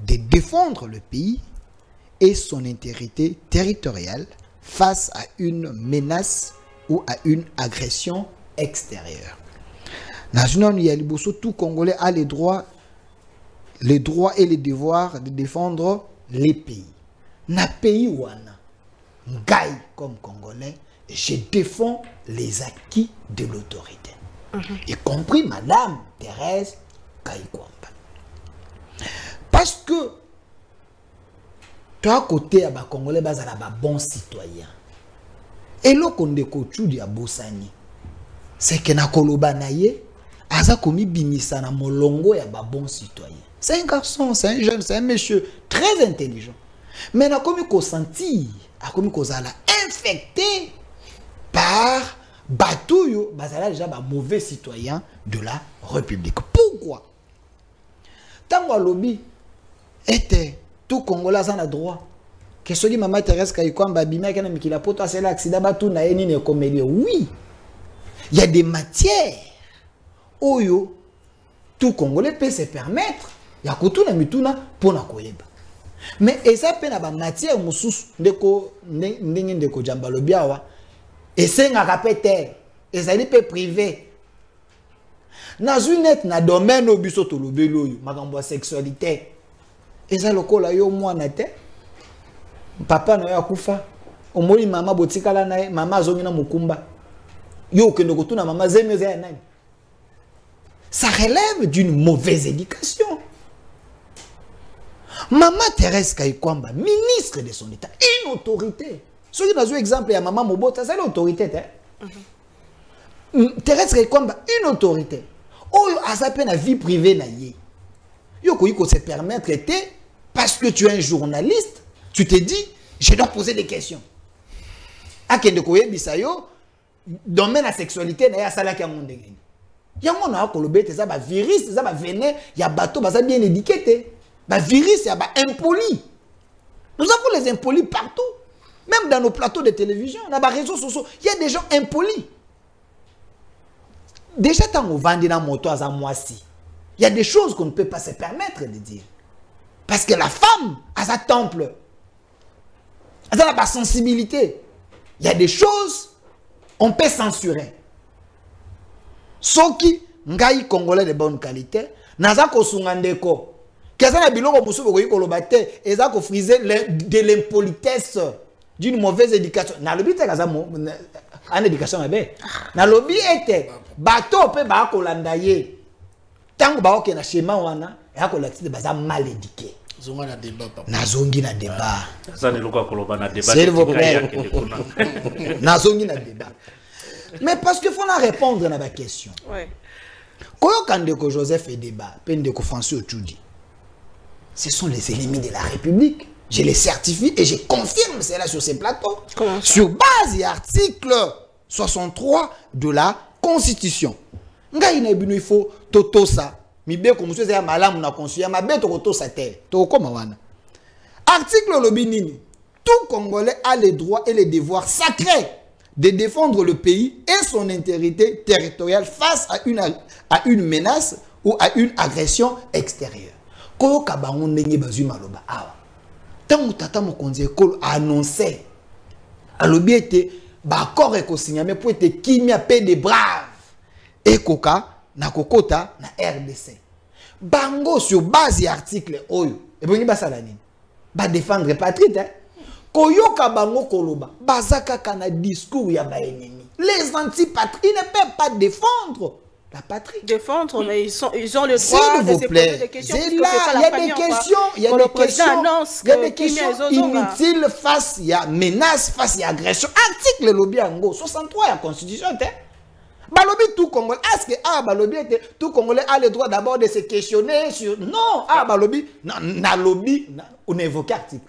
de défendre le pays et son intégrité territoriale face à une menace ou à une agression extérieure. Tout Congolais a les droits et les devoirs de défendre les pays. Na pays wana, ngai comme Congolais, je défends les acquis de l'autorité. Y compris Madame Thérèse Kayikwamba. Parce que toi, à côté, à Congolais, il y a des bons citoyens. Et là, qu'on découvre à Bossani, c'est que na koloba naye, aza komi binisa na molongo ya ba bon citoyen. C'est un garçon, c'est un jeune, c'est un monsieur très intelligent. Mais na komi ko sentir, a komi ko zala infecté par Batouyo, bazala déjà ba mauvais citoyen de la République. Pourquoi? Tango lobby était tout Congolais en a droit. Que ce dit Maman Thérèse Kayikwamba bimé kana mikila poto c'est l'accident batu na eni ne comédie. Oui. Il y a des matières oyo tout Congolais peut se permettre ya kutuna mituna pona koyeba. Mais eza pe na ba matière mususu ndeko ndenge ndeko jamba lobiawa esenga kapete ezali pe privé. Na zunet na domaine obiso to lobelo yo makambo sexualité. Eza lokola yo mwana te. Papa na yo akufa. Omoli mama botikala na mama azongi na mukumba. Yo kendo kotuna mama zemeze ya nani. Ça relève d'une mauvaise éducation. Maman Thérèse Kayikwamba, ministre de son État, une autorité. Ce qui est un exemple, il y a Maman Mobota, c'est l'autorité. Thérèse Kayikwamba, une autorité. Oh, à sa peine la vie privée, na ye. Yo ko se permettre parce que tu es un journaliste, tu te dis, je dois poser des questions. A kende koye bisayo, domaine la sexualité, na ya salaki ya monde ngeni. Yango na kolobe te za ba virus, za ba venin, ya bateau ba bien éduqué. Ba virus, ya ba impoli. Nous avons les impolis partout. Même dans nos plateaux de télévision, dans les réseaux sociaux, il y a des gens impolis. Déjà, quand on vend dans moto à moisi, il y a des choses qu'on ne peut pas se permettre de dire. Parce que la femme a sa temple. Elle a sa sensibilité. Il y a des choses on peut censurer. Soki, ngai Congolais de bonne qualité, naza ko sungandeko. Qu'est-ce na biloko musu bokoyi kolobate, eza ko friser de l'impolitesse d'une mauvaise éducation. Na lobi te kaza en éducation mabe. Na lobi ete bato pe ba ko landaye. Tango ba oke na schéma wana, ya ko latite baza mal éduqué. Zonga na débat papa. Nazongi na débat. Ça ne loka koloba na débat. S'il vous plaît. Nazongi na débat. Mais parce qu'il faut la répondre à la question. Ouais. Quand Joseph et débat, Pendeko François Ochoudi, ce sont les ennemis de la République. Je les certifie et je confirme cela sur ces plateaux. Sur base de l'article 63 de la Constitution. Il faut toto ça. Article lobinini. Tout Congolais a les droits et les devoirs sacrés de défendre le pays et son intégrité territoriale face à une menace ou à une agression extérieure. Koyo kabango ndenge bazui maloba awa. Tango tata mokonzi ekolo annoncé alobi ete ba accord ekosigname po ete kimia pe de brave ekoka na kokota na RDC. Bango sur base article oyo ebongi basala nini? Ba défendre patrie hein? Koyoka bango koloba bazaka kana discours ya ba ennemi. Les antipatries ne peuvent pas défendre la patrie. Défendre, mais ils ont le droit de se poser des questions. C'est là, il y a des questions, il y a des questions inutiles face à menace, face à agression. Article lobby ango 63 de la Constitution. Balobi tout Congolais. Est-ce que Balobi tout Congolais a le droit d'abord de se questionner sur non balobi na lobby on évoque article.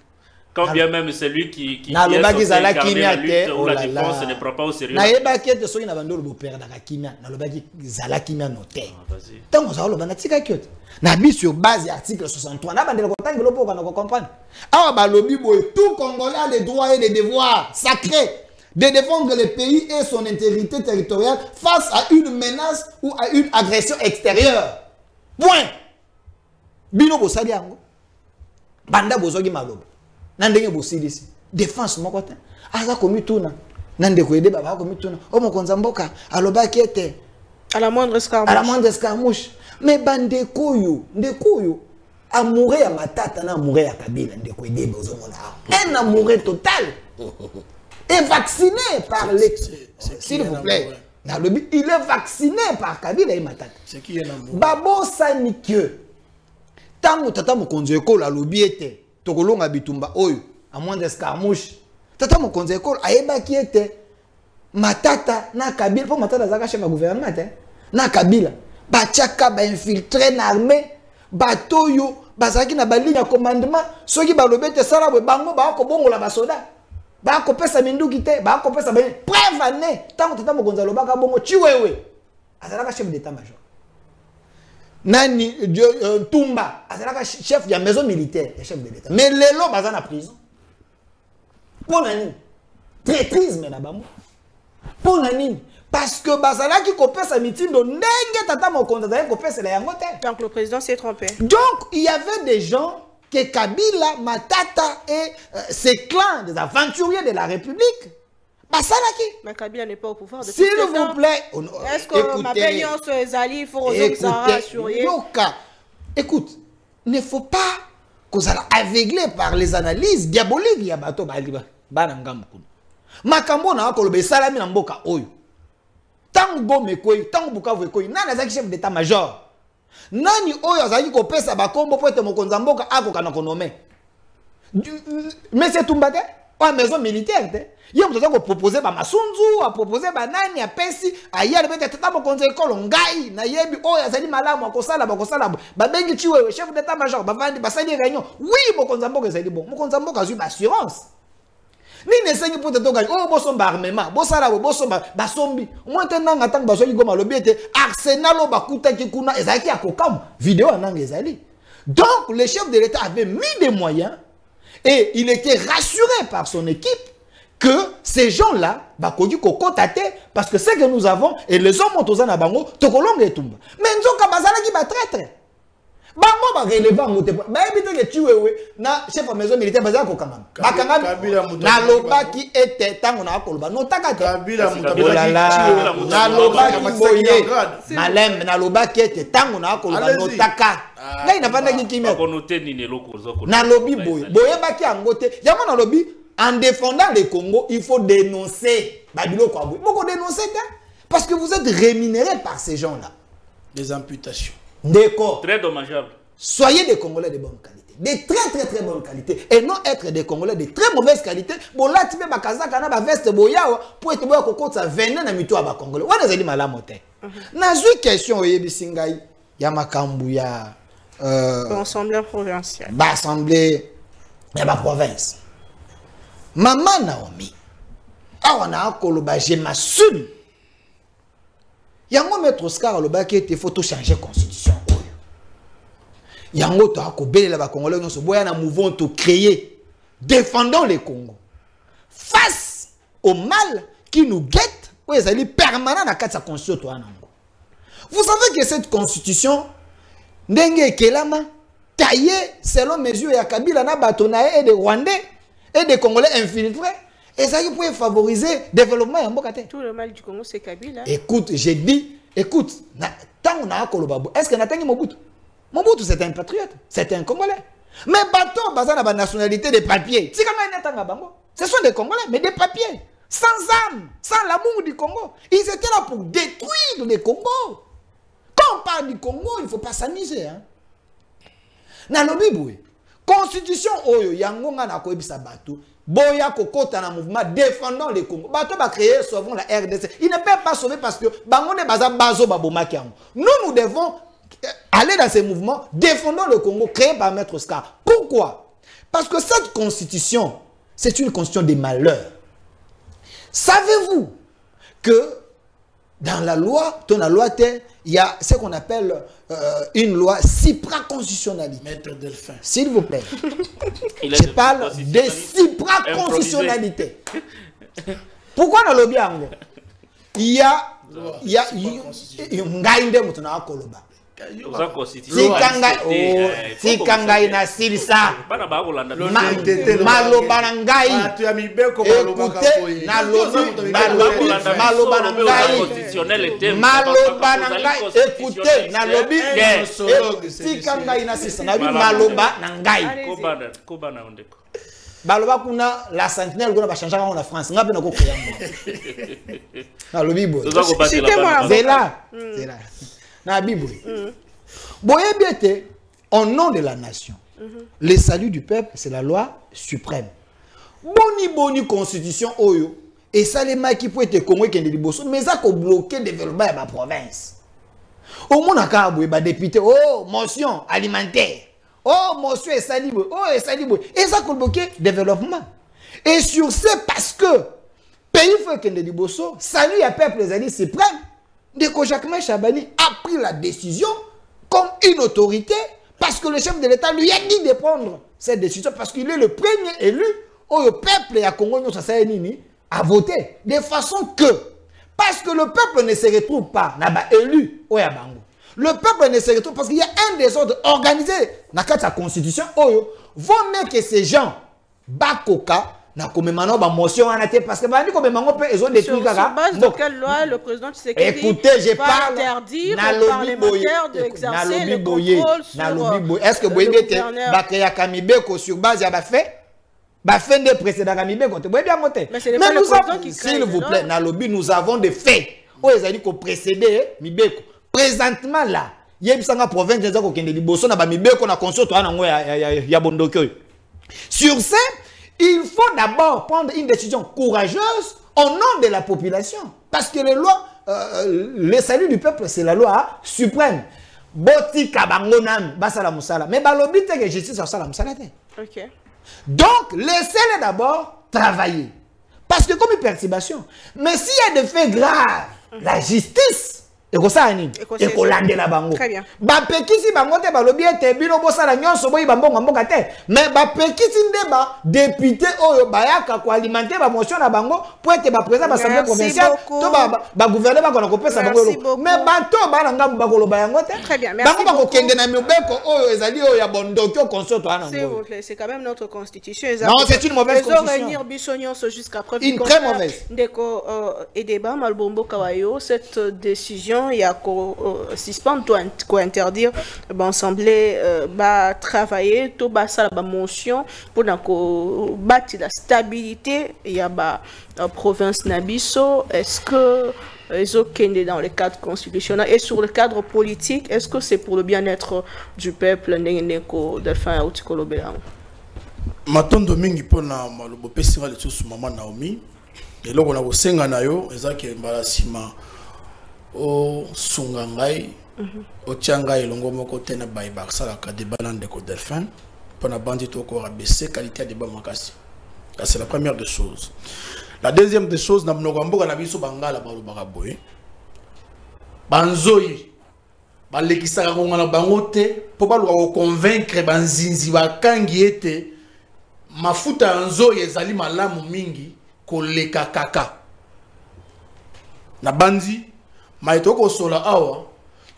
Quand bien même celui qui na loba ki zala incarné kimia la te lutte ou la défense ne prend pas au sérieux. na yeba ki te soki na bando lo perdre ka kimia na loba ki zala kimia no te Vas-y. tant ça loba na tika ki te na bi sur base article 63 na bandela ko tangi lo poko na ko comprendre awa ba lobi boy tout Congolais a les droits et les devoirs sacrés de défendre le pays et son intégrité territoriale face à une menace ou à une agression extérieure. Point. Bino bosali yango. Banda bozogi maloba. Nandenge bosili si. Défense moko te. Aza komi tuna. Nande ko ede baba komi tuna. O mokonza mboka aloba kiete. À la moindre escarmouche. À la moindre escarmouche. Mais bande koyo, ndeko amoureux ya matata na amoureux ya Kabila ndeko ede bozomona. Un amoureux total. Est vacciné par les... S'il vous plaît. Il est vacciné par Kabila et Matata. C'est qui est l'amour? Babo Sanikyo. Tango tata mokonzi ekolo alobi ete tokolonga bitumba oyo à moins d'escarmouche. Tata mokonzi ekolo ayebaki ete Matata na Kabila po Matata zaka chef de gouvernement te na Kabila batiaka ba infiltré na armée batoyo bazaki na ba ligne ya commandement soki balobi ete sala bwe bango ba ko bongola ba soda ba ko pesa minduki te ba ko pesa ba preuve année tango tata mokonzi alobaka bongo chiwewe azalaka chef d'état major nani Tumba azalaka chef de la maison militaire chef de l'état mais lelo baza na prison pour nani traîtrisme na bamo pour nani parce que bazalaki ko pesa mitindo ndenge tata mokonzi azalaki ko pesa la yango te. Donc le président s'est trompé. Donc il y avait des gens que Kabila, Matata et ces clans des aventuriers de la République, basalaki. Mais Kabila n'est pas au pouvoir. S'il vous plaît, est-ce que ma belle sur les alliés, il faut rassurer. Écoute, il ne faut pas qu'on soit aveuglé par les analyses diaboliques. Il y a bateau banangamukun. Makambo na kolobe salami na mboka oyo. Tango gome koyi, tango bukavu koyi, nana zaki chef d'état major. Nani oyo azaki ko pesa bakombo po ete mokonza mboka akoka na konome. Mais c'est Tumbate, ou maison militaire te. Ye mtoza ko proposer ba masunzu, a proposer ba nani a pesi, a yele bete tata mokonza ekolo ngai na yebi oyo azali malamu akosala ba bengi chiwewe chef d'état major ba vandi basali réunion. Oui mokonza mboka ezali bon. Mokonza mboka azui ba assurance. Ni nesengi pour te toka oh bosomba armement bosala bosomba basombi moi tenanga tango basoki goma lobi ete arsenal bakuta ki kuna ezaki akokam vidéo ananga ezali. Donc le chef de l'état avait mis des moyens et il était rassuré par son équipe que ces gens-là bakoki kokotate parce que ce que nous avons et les hommes otozana bango tokolonga etumba mais nzoka bazala ki ba traître bango ba relevant mote ba ebite ke chiwewe na chef de maison militaire bazala ko kangama bakanga na lobaki ete tango na koloba notaka te Kabila na lobaki boye malem na lobaki ete tango na koloba notaka ngai na vanda ki kimia ko noter ni neloko zoko na lobi boye baki angote yango na lobi en défendant le Congo il faut dénoncer babilo kwa boye boko dénoncer parce que vous êtes rémunérés par ces gens-là des amputations. D'accord. Très dommageable. Soyez des Congolais de bonne qualité. De très bonne qualité. Et non être des Congolais de très mauvaise qualité. Bon là, tu mets ma kazaka na ba veste boya pour être boya kokota ça venin na mito ba Congolais. On a dit malamu te. Na zui question oyebi singai ya makambu ya Assemblée provinciale. Ba assemblée ya ba province. Maman Naomi. Awana koloba je m'assume. Yango maître Oscar le baké te faut changer constitution oyo. Yango to akobelela ba Congolais nyonso boya na mouvement to créer défendons les Congo face au mal qui nous guette ou ezali permanent na kati sa constitution to anango. Vous savez que cette constitution ndenge ekelama taillée selon mesure ya Kabila na batonae et des Rwandais et des Congolais infiltrés. Et ça pour favoriser le développement en Bokate. Tout le mal du Congo, c'est Kabila. Écoute, j'ai dit, écoute, tant on a Kolobabo, est-ce qu'on a atteint Mobutu? Mobutu, c'est un patriote, c'est un Congolais. Mais bateau, basé sur la nationalité des papiers. Ce sont des Congolais, mais des papiers. Sans âme, sans l'amour du Congo. Ils étaient là pour détruire le Congo. Quand on parle du Congo, il ne faut pas s'amuser. Hein? Nalobiboué. Constitution Oyo, Yangonga na koebisa bateau. Boya kokota na mouvement défendant les Congo. Bato ba créer sauvons la RDC. Il ne peut pas sauver parce que bangonde baza bazo babomaki yango. Nous devons aller dans ces mouvements défendant le Congo créé par Maître Oscar. Pourquoi? Parce que cette constitution, c'est une constitution des malheurs. Savez-vous que dans la loi, dans la loi, il y a ce qu'on appelle une loi supraconstitutionnalité. Maître Delphin. S'il vous plaît. Je parle de supraconstitutionnalité. Pourquoi dans le bien? Il y a Tikangai na silsa maloba na ngai écoutez na lobi maloba na ngai écoutez na lobi Tikangai na silsa na maloba na ngai baloba kuna la sentinelle kuna ba changer en France ngapi na ko créer na lobi bo c'est là na bible boye biete au nom de la nation le salut du peuple c'est la loi suprême boni constitution oyo et ça les maki pour être Congo kende liboso mais ça ko bloquer développement de ma province au monde aka boye ba député oh motion alimentaire oh motion et ça libre oh et ça libre et ça ko bloquer développement et sur ce parce que pays faut kende liboso salut ya peuple les alliés suprême de Jacques Chabani a pris la décision comme une autorité parce que le chef de l'État lui a dit de prendre cette décision parce qu'il est le premier élu où le peuple à Congo a voté de façon que parce que le peuple ne se retrouve pas élu au Yabango. Le peuple ne se retrouve parce qu'il y a un désordre organisé dans la constitution vont mettre que ces gens bakoka na komemano ba motion anaté parce que bandi komemano pe ezo détruire kaka. Sur base de quelle loi le président Tshisekedi va interdire aux parlementaires d'exercer le contrôle sur est-ce que boyebete ba créa kamibeko sur base ya ba fait des précédents kamibeko te boyebi amoté. Mais nous avons s'il vous plaît na lobby nous avons des faits o ezali ko précéder mibeko présentement là yebisanga province nza ko kende liboso na ba mibeko na consort to na ngo ya bondoki. Sur ce il faut d'abord prendre une décision courageuse au nom de la population. Parce que les lois, le salut du peuple, c'est la loi suprême. Boti kabangonam, basala musala. Mais balobi te que justice basala musala te. Ok. Donc, laissez-les d'abord travailler. Parce que comme une perturbation. Mais s'il y a des faits graves, la justice, et kolande la bango. Très bien. Ba pekisi bango te balobi ete bino bosala nyonso boyi bambonga mboka te. Mais ba pekisi ndeba député oyo bayaka ko alimenter ba motion na bango pour être ba président ba assemblée provinciale to ba gouverner ba kona kopesa bango. Mais bato ba nanga ba koloba yango te. Très bien. Merci. Bango ba ko kende na mibeko oyo ezali oyo ya bondokyo consort ana ngo. C'est quand même notre constitution. Non, c'est une mauvaise constitution. Réunir Bissonion jusqu'à preuve une très mauvaise. Ndeko et débat Malbombo Kawayo cette décision il y a suspendre quoi interdire l'assemblée travailler tout bas ça la motion pour bâtir la stabilité il y a province Nabiso. Est-ce que ils ont dans le cadre constitutionnel et sur le cadre politique est-ce que c'est pour le bien-être du peuple Ndeko Delphin Autikolo Bélan matondo mingi pona malobo pesira le sous maman Naomi et là on a osenga nayo ezaki mbala sima o sungangai o tiangai longo moko tena bai barsala ka débat Ndeko Delphin pona bandi to ko abaisser qualité de débat makasi. C'est la première des choses. La deuxième des choses na mnogo mboka na biso bangala ba lobaka boye banzoi ba lekisaka ko ngana bangote po ba lo convaincre banzinzi bakangi ete mafuta nzoi ezali malamu mingi koleka kaka na bandi maitoko sola awa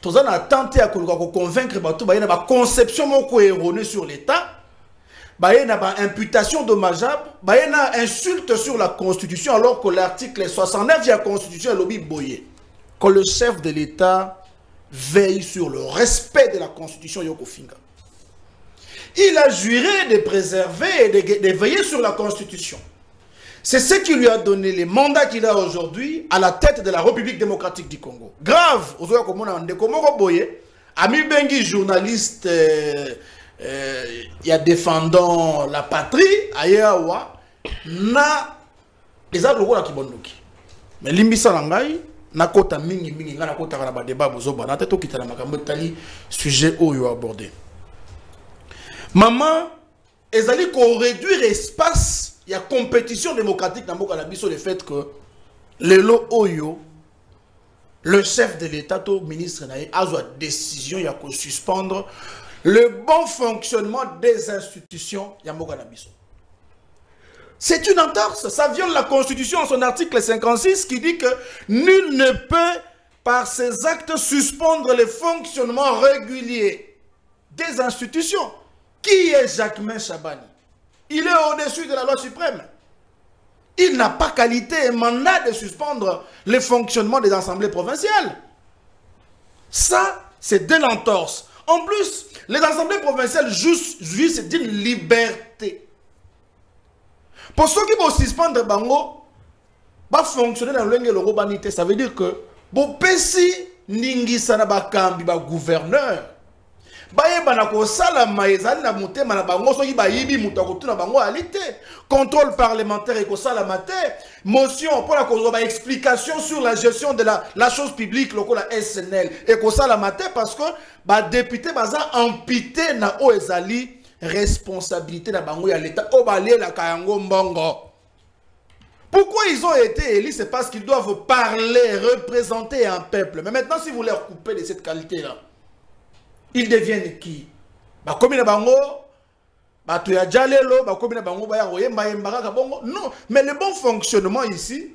tozana tenter à convaincre bato ba na conception moko erronée sur l'état ba na imputation dommageable ba na insulte sur la constitution alors que l'article 69 de la constitution lobby boyé que le chef de l'état veille sur le respect de la constitution yoko finga. Il a juré de préserver et de veiller sur la constitution. C'est ce qui lui a donné les mandats qu'il a aujourd'hui à la tête de la République démocratique du Congo. Grave, Ami Bengi, journaliste, il a défendant la patrie, Ayawa, na les autres qui bonnoki. Mais limbisa langai, na kota mingi mingi, na kota kana débat bozoba, na teto kitala makambo tali sujet où il a abordé. Maman ezali ko réduire espace il y a compétition démocratique dans mboka na biso le fait que lelo oyo le chef de l'État au ministre a une décision il y a ko suspendre le bon fonctionnement des institutions ya mboka na biso. C'est une entorse, ça viole la Constitution en son article 56 qui dit que nul ne peut par ses actes suspendre le fonctionnement régulier des institutions. Qui est Jacquemain Chabani? Il est au-dessus de la loi suprême. Il n'a pas qualité et mandat de suspendre le fonctionnement des assemblées provinciales. Ça, c'est de l'entorse. En plus, les assemblées provinciales jouissent d'une liberté. Pour ceux qui vont suspendre bango, va fonctionner dans le banité. Ça veut dire que bon pesi ningisa na bakambi ba gouverneur. Baye banako sala maezali na mutema na bango soki bayibi mutako tuna bango alite. Contrôle parlementaire et ko sala maté. Motion pour la cause ba explication sur la gestion de la chose publique loko la SNL et ko sala maté parce que ba député baza ampité na o ezali responsabilité na bango ya l'état o balé la kayango mbongo. Pourquoi ils ont été élus? C'est parce qu'ils doivent parler, représenter un peuple. Mais maintenant, si vous leur coupez de cette qualité-là, ils deviennent qui? Bah, comme il bango, bah, tu as jalelo, bah, comme il bango, bah, non, mais le bon fonctionnement ici,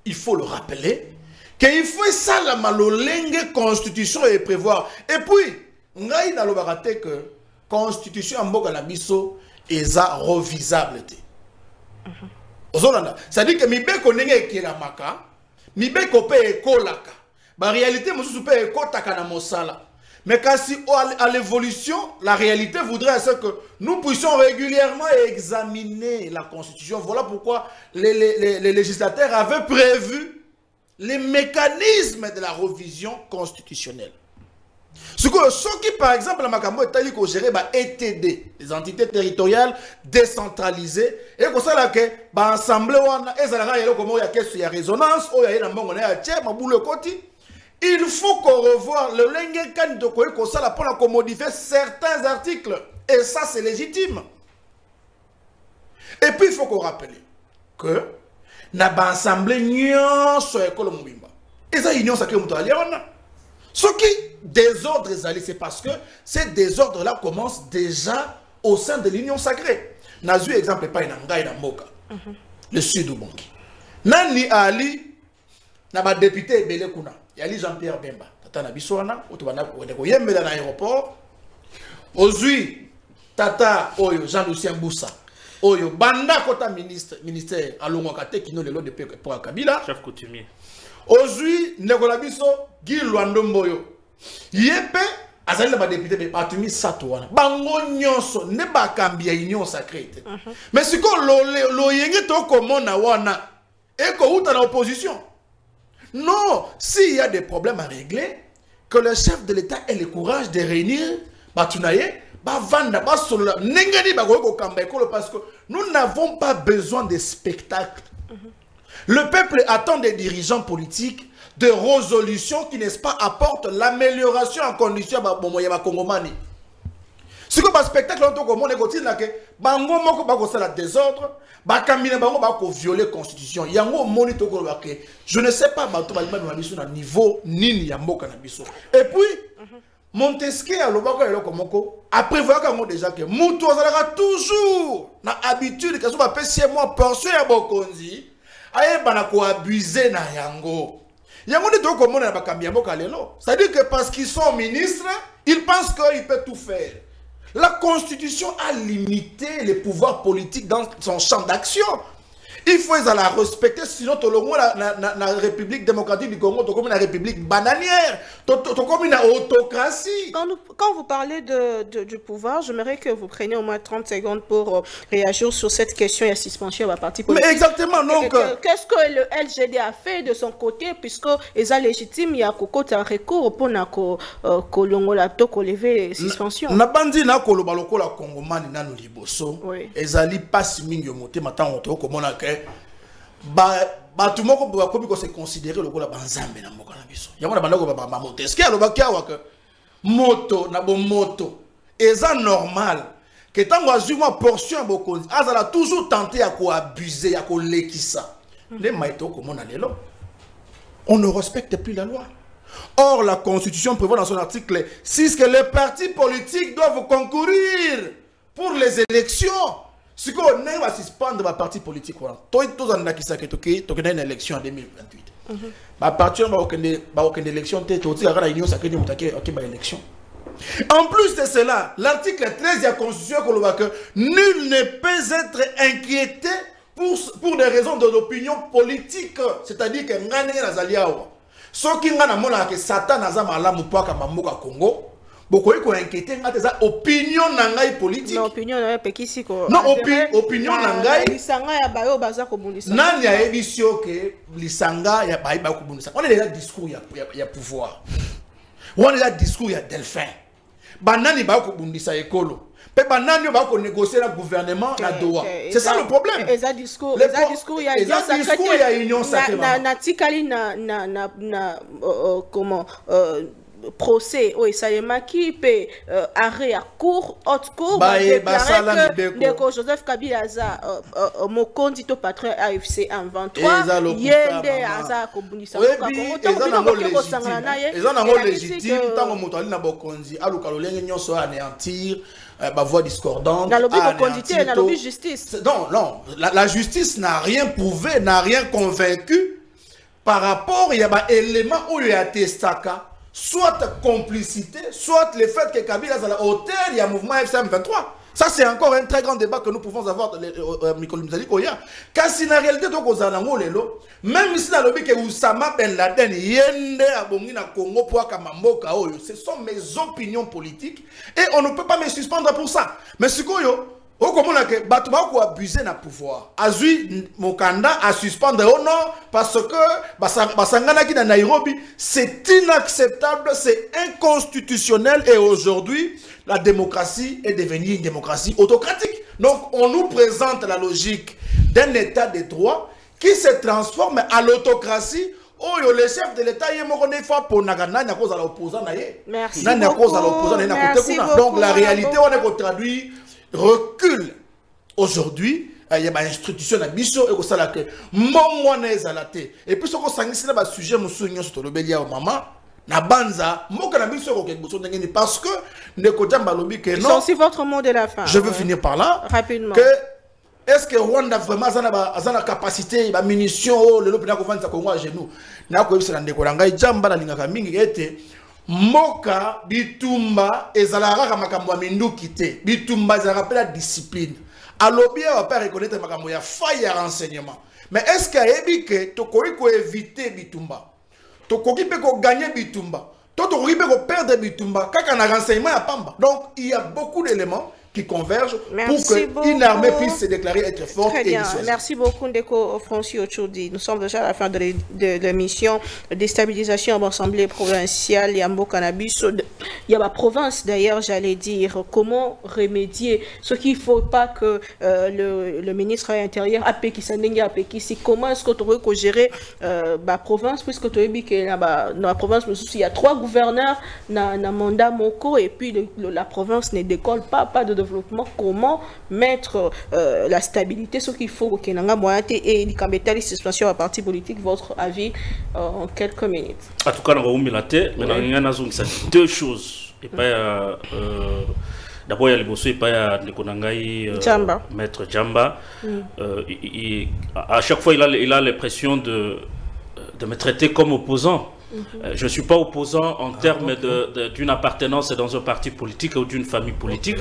il faut le rappeler, qu'il faut ça la malolenge constitution et prévoir. Et puis, ngai na lo barate que constitution en mboka na biso est revisable. C'est-à-dire que mibeko nenge ekelamaka, mibeko pe ekolaka. Ba réalité mususu pe ekotaka na mosala. Mais kasi à l'évolution, la réalité voudrait que nous puissions régulièrement examiner la Constitution. Voilà pourquoi les législateurs avaient prévu les mécanismes de la révision constitutionnelle. Ce qui, par exemple, la Makambo est géré par ETD, les entités territoriales décentralisées, et comme ça, l'Assemblée, il y a résonance, il faut qu'on revoie le lingue de pour modifier certains articles. Et ça, c'est légitime. Et puis, il faut qu'on rappelle que l'Assemblée n'y soit école Mouimba. Et ça, l'Union sacrée Moutaliana. Ce qui désordre, c'est parce que ces désordres-là commencent déjà au sein de l'Union sacrée. Nazu exemple pas Nangai na Moka, le sud du Bongi. Nani Ali, na député Bele Kuna, yali Jean-Pierre Bemba, tata na biswana, otubana ko yembela na aéroport. Ozui tata oyo Jean-Lucien Boussa, oyo banda kota ministère alongo kate kino lelo depuis pour Kabila, chef coutumier. Aujourd'hui, Nekola biso Guy Luandomboyo. Yepe azali ba député be batumi satouana. Bango nyonso ne ba kambia union sacrée. Mais si ko lo yenge to komona wana et ko uta na opposition. Non, s'il y a des problèmes à régler, que le chef de l'État ait le courage de réunir batunaye ba vanda ba solo nengani ba ko kamba ekolo parce que nous n'avons pas besoin de spectacles. Le peuple attend des dirigeants politiques de résolutions qui, n'est-ce pas, apportent l'amélioration en conditions de Congomani. Ce que le spectacle, on est bango moko bako sala désordre, bakamine bango bako violer constitution. Yango monito ko bake. Je ne sais pas bato balima na biso na niveau nini ya mboka na biso. Et puis Montesquieu a lobako eloko moko après voir comme déjà que mutu azalaka toujours na habitude que so ba pesi moi portion ya bokonzi. Aye banako abuser na yango. Yango ne doit comment na bakambi mboka lelo. C'est-à-dire que parce qu'ils sont ministres, ils pensent qu'ils peuvent tout faire. La Constitution a limité les pouvoirs politiques dans son champ d'action. Il faut la respecter, sinon tu as la République démocratique du Congo, tu as une République bananière, tu as une autocratie. Quand vous parlez du pouvoir, j'aimerais que vous preniez au moins 30 secondes pour réagir sur cette question et la suspension à parti politique. Mais exactement, donc... Qu'est-ce que le LGD a fait de son côté, puisque ils ont légitime, il y a un recours pour lever les suspensions. Na bandi na koloba lokola Congomani na no liboso, ezali pasi mingi yomote matango to komona ke tout le monde se considérer le banzambe na mboka na biso. Yango na bandako ba Montesquieu aloba kiawa que moto na bo moto eza normal que tant que moi portion bokonzi azala toujours tenté à abuser à lekisa les maïto comme on a les lois on ne respecte plus la loi. Or la constitution prévoit dans son article 6 que les partis politiques doivent concourir pour les élections. Ce qu'on va suspendre les partis politiques toi tous en a qui ça que tu une élection en 2028 à partir de aucune élection tu as la réunion ça que tu as élection. En plus de cela, l'article 13 de la Constitution que nul ne peut être inquiété pour des raisons d'opinion politique. C'est-à-dire que ngane nazaliawa. Ce qui ngana mona que Satan naza malamu pa ka mamoka Congo, boko iko inquiété ngate za opinion nangai politique. Non, opinion na pekisi ko. Non, opinion nangai. Lisanga ya bayo baza ko bundisa. Nani ya ebisio que lisanga ya bayi ba ko bundisa. On est déjà discours ya pouvoir. On est déjà discours ya Delphin. Banani ba ko bundisa ekolo. Pe banani ba ko négocier le gouvernement la Doha. C'est ça le problème. Eza discours ya union sacrée. Na tikali na comment procès au Isalema qui peut arrêt à court haute cour de Joseph Kabila za mokondi to patron AFC en 23 yende aza ko bunisa ko légitime tant moto ali na bokonzi aluka lolenge nyonso anéantir ba voix discordante na lobby conduité na lobby justice. Non, la justice n'a rien prouvé, n'a rien convaincu par rapport il y a ba élément où il y a testaka soit complicité, soit le fait que Kabila est à la hauteur, il y a un mouvement FCM 23. Ça, c'est encore un très grand débat que nous pouvons avoir, Mikolo Mzali Koya. Car si la réalité, même si dans le but que Oussama Ben Laden, Yende, Abongi, na Congo, Kamamboka, ce sont mes opinions politiques et on ne peut pas me suspendre pour ça. Mais ce que comment on a que Batouba ko abuser na pouvoir. Azui Mokanda à suspendre au non parce que Basangana qui dans Nairobi, c'est inacceptable, c'est inconstitutionnel et aujourd'hui la démocratie est devenue une démocratie autocratique. Donc on nous présente la logique d'un état de droit qui se transforme à l'autocratie. Oh, le chef de l'État, il est fois pour Nagana, na cause à l'opposant. Merci beaucoup. Donc la réalité, on est traduit recule. Aujourd'hui, il y a une institution à Bisso et ça la que et puis ce qu'on s'engage là sujet nous sur le bélia au maman na banza moka na biso ko quelque chose parce que ne kojamba lobi que non. C'est votre mot de la fin. Je veux finir par là rapidement. Que est-ce que Rwanda vraiment a la capacité ba munitions le lopina ko vendre Congo à genoux na ko bisa ndeko ngai jamba na lingaka mingi ete Moka bitumba ezalara kama makambo ya minduki te bitumba ça rappelle la discipline alobi on va pas reconnaître makambo ya faille ya renseignement mais est-ce qu'il y a que tokoki ko éviter bitumba tokoki pe ko gagner bitumba tokoki pe ko perdre bitumba kaka na renseignement ya pamba donc il y a beaucoup d'éléments qui convergent pour qu'une armée puisse se déclarer être forte. Très bien. Merci beaucoup Ndeko Francis Ochoudi. Nous sommes déjà à la fin de l'émission déstabilisation en assemblée provinciale Yambo Cannabis. Il y a ma province d'ailleurs, j'allais dire, comment remédier ce qu'il ne faut pas que le ministre de l'Intérieur a comment est-ce que tu peux gérer la province puisque tu as dit que dans la province il y a 3 gouverneurs dans le mandat Moko et puis la province ne décolle pas de développement, comment mettre la stabilité, ce qu'il faut que n'anga moyen et les cambétales suspension à parti politique, votre avis en quelques minutes. En tout cas, on va deux choses. D'abord, il y a le bosso et pas maître Djamba. À chaque fois, il a l'impression de me traiter comme opposant. Je ne suis pas opposant en termes d'une appartenance dans un parti politique ou d'une famille politique.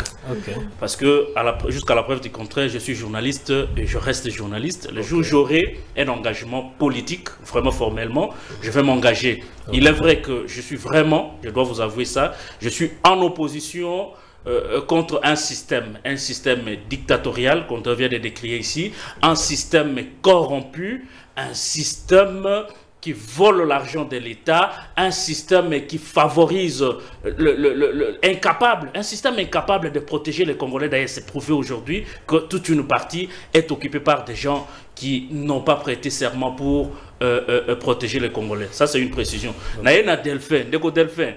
Parce que jusqu'à la preuve du contraire, je suis journaliste et je reste journaliste. Le jour où j'aurai un engagement politique, vraiment formellement, je vais m'engager. Il est vrai que je suis vraiment, je dois vous avouer ça, je suis en opposition contre un système dictatorial qu'on vient de décrire ici, un système corrompu, un système qui vole l'argent de l'État, un système qui favorise un système incapable de protéger les Congolais. D'ailleurs, c'est prouvé aujourd'hui que toute une partie est occupée par des gens qui n'ont pas prêté serment pour protéger les Congolais. Ça, c'est une précision. Naïna Delphin, Ndeko Delphin,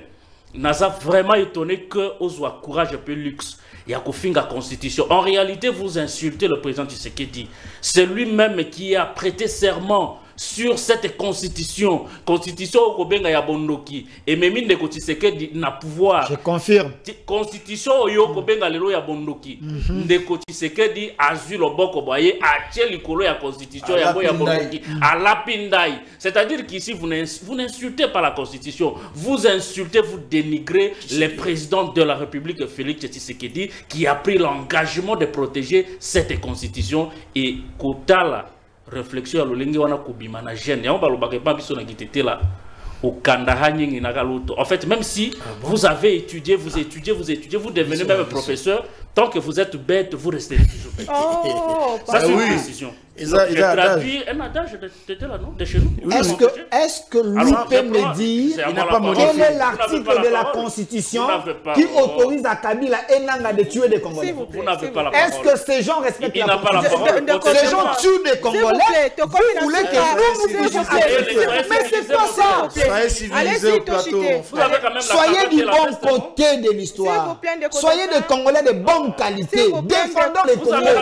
Naza vraiment étonné que Ozwa courage un peu luxe. Il y a la constitution. En réalité, vous insultez le président Tshisekedi. C'est lui-même qui a prêté serment sur cette constitution. Constitution au Kobenga ya Bondoki. Et même de Tshisekedi n'a pouvoir. Je confirme. Constitution au Kobenga lelo ya Bondoki. De Tshisekedi a vu le boko boye a tché likolo ya constitution ya Bondoki à la Pindai. C'est-à-dire qu'ici vous n'insultez pas la constitution. Vous insultez, vous dénigrez le président de la République Félix Tshisekedi qui a pris l'engagement de protéger cette constitution et Kotala réflexion à l'olingi wana kubima na jeune on balobaka pas biso na kitete là au Kandahani ni nagaluto. En fait, même si vous avez étudié, vous devenez même professeur, tant que vous êtes bête, vous restez toujours bête. Oh, ça c'est une décision. J'ai traduit un adage de là, non, de chez nous. Est-ce que lui peut me dire quel est l'article de la Constitution qui autorise à Kabila Enanga de tuer des Congolais? Vous n'avez pas la parole. Est-ce que ces gens respectent la Constitution? Ces gens tuent des Congolais. Vous voulez que mais c'est pas ça. Soyez du bon côté de l'histoire. Soyez des Congolais de bonne qualité. Défendons les Congolais.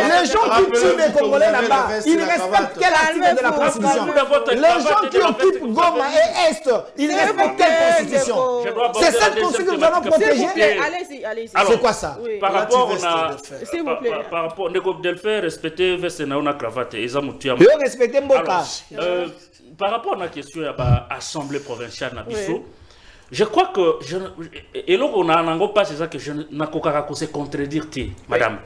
Les gens qui tuent des Congolais là-bas, ils respectent quel article de la Constitution? Les gens qui occupent Goma et Est, ils respectent quelle Constitution? C'est cette Constitution que nous allons protéger. Allez-y. C'est quoi ça? Par rapport à... S'il vous plaît. Par rapport à Delphin, respecter Vessenauna Cravate et Zamutia. Respecter Mboka. Par rapport à la question de l'Assemblée provinciale Nabiso, je crois que et là on a un pas c'est ça que je n'ai qu'à se contredire, madame.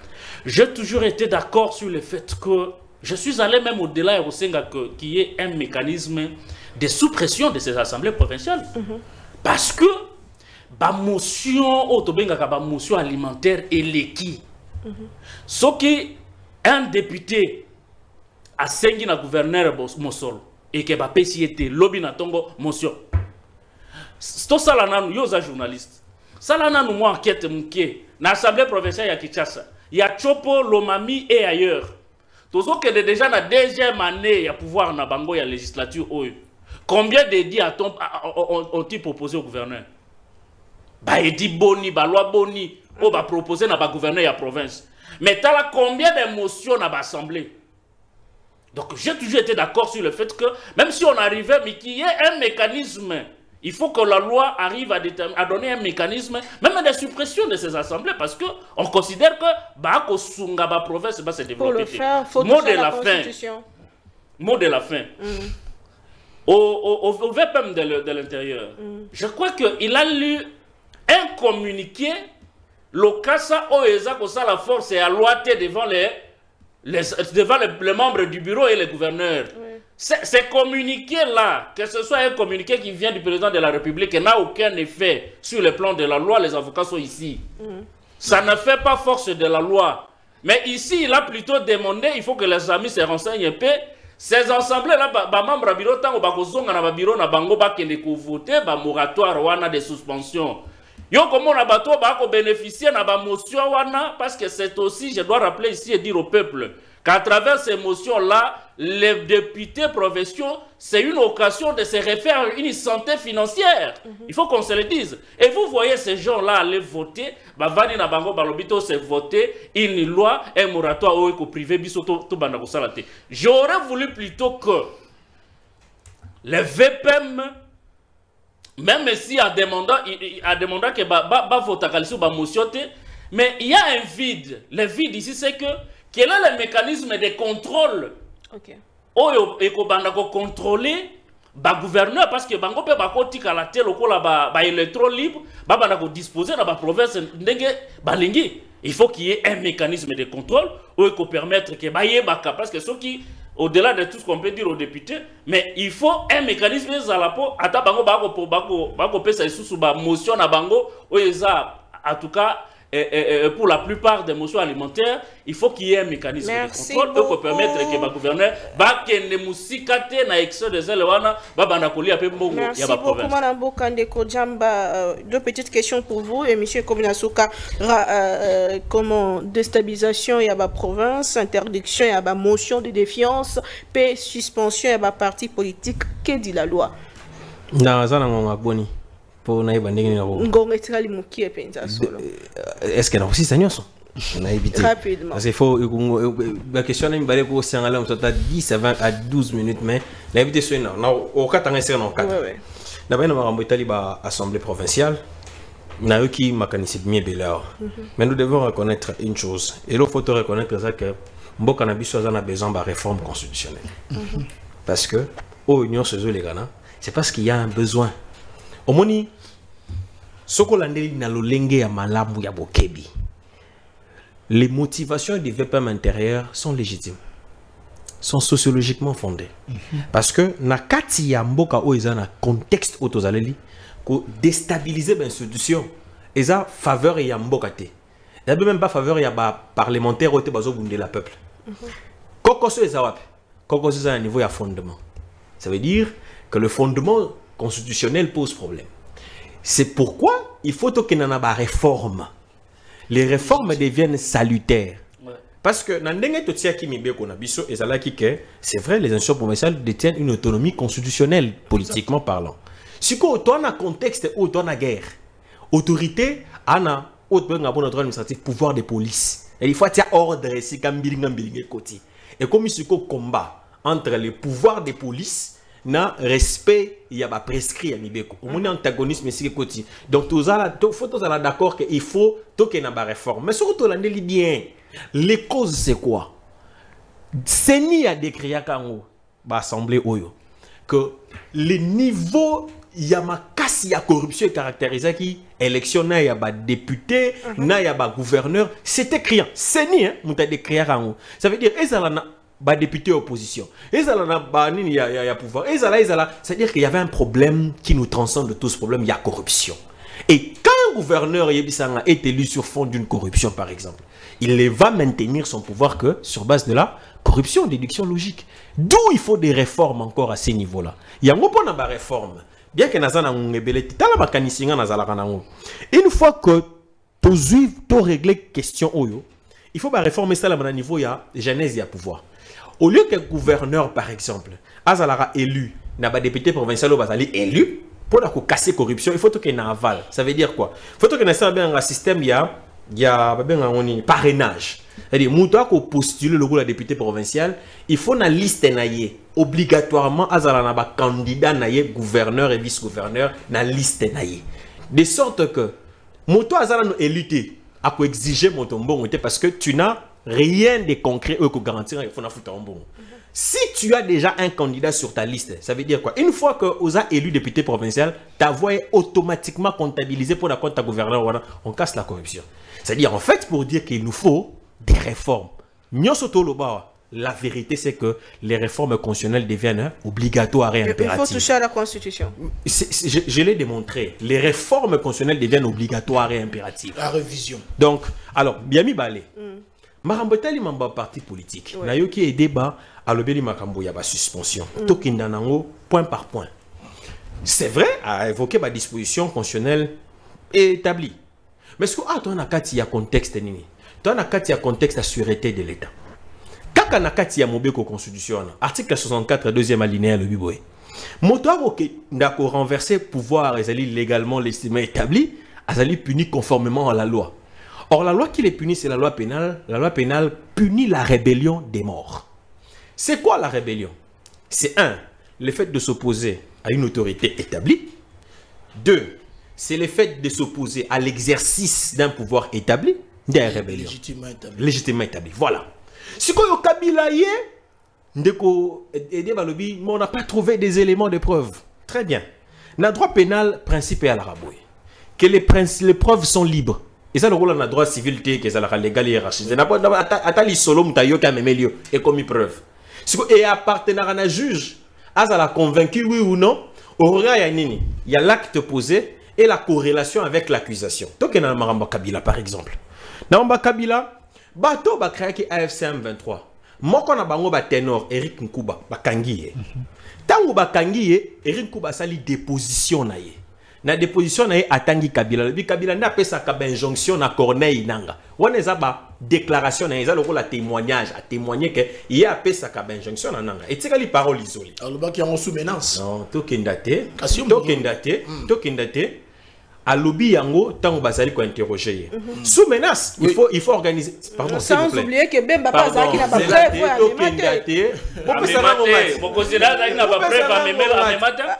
J'ai toujours été d'accord sur le fait que je suis allé même au-delà au Senga qu'il y ait un mécanisme de sous-pression de ces assemblées provinciales, parce que la motion motion alimentaire est l'équi. Ce qui un député a sengi na gouverneur Mosolo et que ba pesi était lobby na tongo motion. Sto sala nanu yoza journaliste. Sala nanu mo enquête mouké na assemblée provinciale ya Kinshasa. Ya Chopo, Lomami et ailleurs. Tozo que déjà na deuxième année ya pouvoir na bango ya législature oyo. Combien de dits ont-ils proposé au gouverneur? Ba edi boni, ba loi boni, o ba proposer na ba gouverneur ya province. Mais t'as là combien d'émotions na ba assemblée? Donc j'ai toujours été d'accord sur le fait que même si on arrivait, mais qu'il y ait un mécanisme, il faut que la loi arrive à donner un mécanisme, même de suppression de ces assemblées, parce qu'on considère que Bako Sunga, la province va se développer. Mot de la fin. Mot de la fin. Au VPM de l'intérieur, je crois qu'il a lu un communiqué, le Kassa Oeza, que ça la force est à loi devant les membres du bureau et les gouverneurs. Ces communiqués-là, que ce soit un communiqué qui vient du président de la République, n'a aucun effet sur le plan de la loi, les avocats sont ici. Ça ne fait pas force de la loi. Mais ici, il a plutôt demandé, il faut que les amis se renseignent un peu. Ces assemblées-là, les membres du bureau, ils bureau na bango voter, moratoire wana de suspension. Yo comment on a bénéficier de la motion wana, parce que c'est aussi, je dois rappeler ici et dire au peuple, qu'à travers ces motions-là, les députés provinciaux, c'est une occasion de se refaire une santé financière. Il faut qu'on se le dise. Et vous voyez ces gens-là aller voter, Bavani na bango balobito se voter une loi, un moratoire au privé biso to banda salate. J'aurais voulu plutôt que les VPM, même si en demandant que ba voter sur ba motion, mais il y a un vide. Le vide ici, c'est que quel est le mécanisme de contrôle? Oyo ekobanda ko contrôler ba gouverneur, parce que bango pe ba kotika la télé lokola ba électron libre ba banda ko disposer na ba province ndenge balingi. Il faut qu'il y ait un mécanisme de contrôle ou ko permettre que ba yebaka, parce que ceux qui au-delà de tout ce qu'on peut dire aux députés, mais il faut un mécanisme à la peau ata bango ba ko pesa isusu ba motion na bango oeza en tout cas. Et pour la plupart des motions alimentaires, il faut qu'il y ait un mécanisme de contrôle pour permettre que le gouverneur ne musikate na excès de zèle wana ba banakoli ape mbongo ya ba province. Merci beaucoup Madame Bokandeko Djamba. Deux petites questions pour vous et monsieur Kominasuka. Comment déstabilisation ya ba province, interdiction ya ba motion de défiance, paix, suspension ya ba parti politique, que dit la loi? Na zana ngongaboni. pour naïba ndenge nako ngonga etikali mokie penza solo est-ce que na aussi sanyoso na éviter rapidement parce qu'il faut la question est balé ko sangala on t'a 10 à 12 minutes mais na éviter so na au katanga c'est non cadre na bana marambo itali ba assemblée provinciale na qui makanisi bien beleur mais nous devons reconnaître une chose et il faut reconnaître ça que mboka na biso za na besoin de réforme constitutionnelle parce que au union sezo les gana c'est parce qu'il y a un besoin omoni sokolandeli na lolenge ya malamu ya bokebi. Les motivations des VPM intérieurs sont légitimes, sont sociologiquement fondées. Parce que na kati ya mboka o eza na contexte otozaleli ko déstabiliser l'institution eza faveur ya mboka te. Il y a même pas faveur ya ba parlementaire ote bazo bundela peuple. Kokoso eza wapi? Kokoso eza à niveau ya fondement. Ça veut dire que le fondement constitutionnel pose problème. C'est pourquoi il faut que nana ba réforme. Les réformes deviennent salutaires. Parce que c'est vrai, les institutions provinciales détiennent une autonomie constitutionnelle, politiquement parlant. Si tu as un contexte où tu as une guerre, autorité, un administratif, pouvoir de police. Et il faut qu'il y ait ordre ici, et comme il y a un combat entre les pouvoirs de police, na respect il y a prescrit à Mibeko on est antagonisme ici côté donc tout ça faut d'accord que il faut toquer na réforme mais surtout l'année bien les causes c'est quoi c'est ni à décrire quand assemblée oyo que les niveaux il y a ma casse il y a corruption caractérisée qui élection na ya ba député na ya ba gouverneur c'était criant c'est ni hein muta décrire quand ça veut dire ezala ba député opposition. Et ça il y a pouvoir. Et ça c'est-à-dire qu'il y avait un problème qui nous transcende de tout ce problème, il y a corruption. Et quand un gouverneur est élu sur fond d'une corruption par exemple, il va maintenir son pouvoir que sur base de la corruption, déduction logique. D'où il faut des réformes encore à ces niveaux-là. Il y a un peu de réforme. Bien que nazana ngebeleti tala bakanisinga nazala kanango. Une fois que tu régler question oyo, il faut réformer ça à niveau ya genèse ya pouvoir. Au lieu que le gouverneur, par exemple, Azalara élu, n'a pas député provincial ou élu, pour casser la corruption, il faut qu'il y ait un aval. Ça veut dire quoi? Il faut qu'il y ait un système, il y a un parrainage. C'est-à-dire, si postule le rôle de député provincial, il faut une liste obligatoirement Azalara n'a candidat gouverneur et vice-gouverneur na liste de sorte que Moto Azalara élu a exiger mon tombon parce que tu n'as rien de concret pour garantir qu'il faut foutre un bon. Si tu as déjà un candidat sur ta liste, ça veut dire quoi? Une fois que vous avez élu député provincial, ta voix est automatiquement comptabilisée pour la compte de gouverneur. On casse la corruption. C'est-à-dire en fait pour dire qu'il nous faut des réformes. La vérité c'est que les réformes constitutionnelles deviennent obligatoires et impératives. Il faut toucher à la Constitution. Je l'ai démontré. Les réformes constitutionnelles deviennent obligatoires et impératives. La révision. Donc, alors, Biami Balé. Marambotali mamba parti politique. Na yo qui est débat à l'obéli makambo ya ba suspension. Tokinda nango point par point. C'est vrai à évoquer ma disposition constitutionnelle établie. Mais ce que toi na kati ya contexte nini? Toi na kati ya contexte à sûreté de l'État. Kaka na kati ya mobeko constitution article 64 deuxième alinéa le biboé. Moto ke ndako renverser pouvoir ezali légalement l'estimé établi, azali puni conformément à la loi. Or, la loi qui les punit, c'est la loi pénale. La loi pénale punit la rébellion des morts. C'est quoi la rébellion? C'est 1, le fait de s'opposer à une autorité établie. 2, c'est le fait de s'opposer à l'exercice d'un pouvoir établi. Des rébellions. Légitimement établi. Voilà. Si on n'a pas trouvé des éléments de preuve. Très bien. Le droit pénal principal à l'araboué. Que les preuves sont libres. Et ça, le rôle de la droit civil, que ça la légal hiérarchisé. Atali solo mutayo kamemelio et commis preuve. Et à partenaire à un juge, à la convaincu oui ou non, il y a l'acte posé et la corrélation avec l'accusation. Donc, il y a Maramba Kabila par exemple. Maramba Kabila, bateau ba créé qui AFCM 23. Moi, quand on a bango ba ténor Eric Nkuba, ba kangiye. Tango ba kangiye, Eric Nkuba sali déposition naie. Na déposition na atangi Kabila le Kabila n'a pas sa injonction na Corneille nanga wana za ba déclaration na eza le témoignage à témoigner que il y a pas sa injonction na nanga et tika li parole isolée alors ba qui en sous menace non to kendate à lobby yango tant bazali ko interroger sous menace il faut organiser pardon s'il vous sans plaît oublier que Bemba pas Zaki n'a pas preuve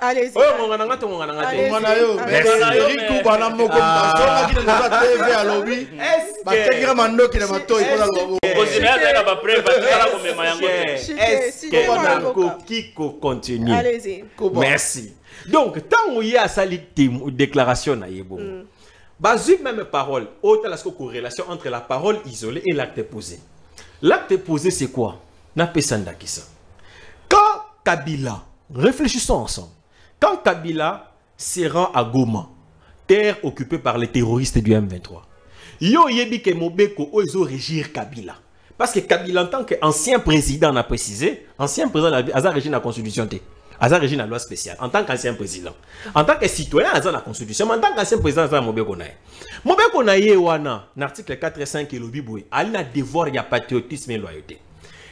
allez merci. Donc, tant qu'il y a cette déclaration, basé même parole, autant la corrélation entre la parole isolée et l'acte posé. L'acte posé, c'est quoi? Quand Kabila, réfléchissons ensemble, quand Kabila se rend à Goma, terre occupée par les terroristes du M23, yo yebi ke Mobeko ozo régir Kabila. Parce que Kabila, en tant qu'ancien président, on a précisé, ancien président, a régir la constitution. Aza régime la loi spéciale en tant qu'ancien président, en tant que citoyen aza la constitution, mais en tant qu'ancien président aza Mobeko nae. Mobeko nae wana l'article 4 et 5 et lobby boy, ali na devoir ya patriotisme et loyauté.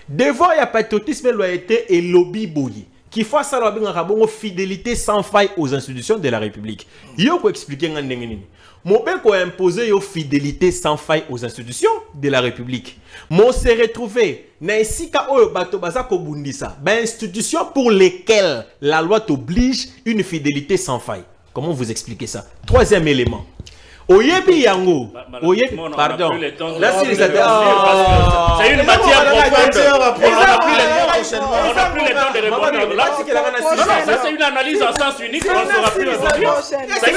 Devoir ya patriotisme et loyauté et lobby boy qui fait ça la bongo fidélité sans faille aux institutions de la République. Yo ko expliquer nga ndenge nini. Mobeko a imposé yo fidélité sans faille aux institutions de la République. Mon s'est retrouvé na esika oyo bato baza ko bundisa, ba institutions pour lesquelles la loi t'oblige une fidélité sans faille. Comment vous expliquez ça? Troisième élément. Oyebi yango, oyebi, pardon. Là c'est une matière profonde. On n'a plus le temps de répondre. Là c'est une analyse en sens unique. On ne saura plus répondre. C'est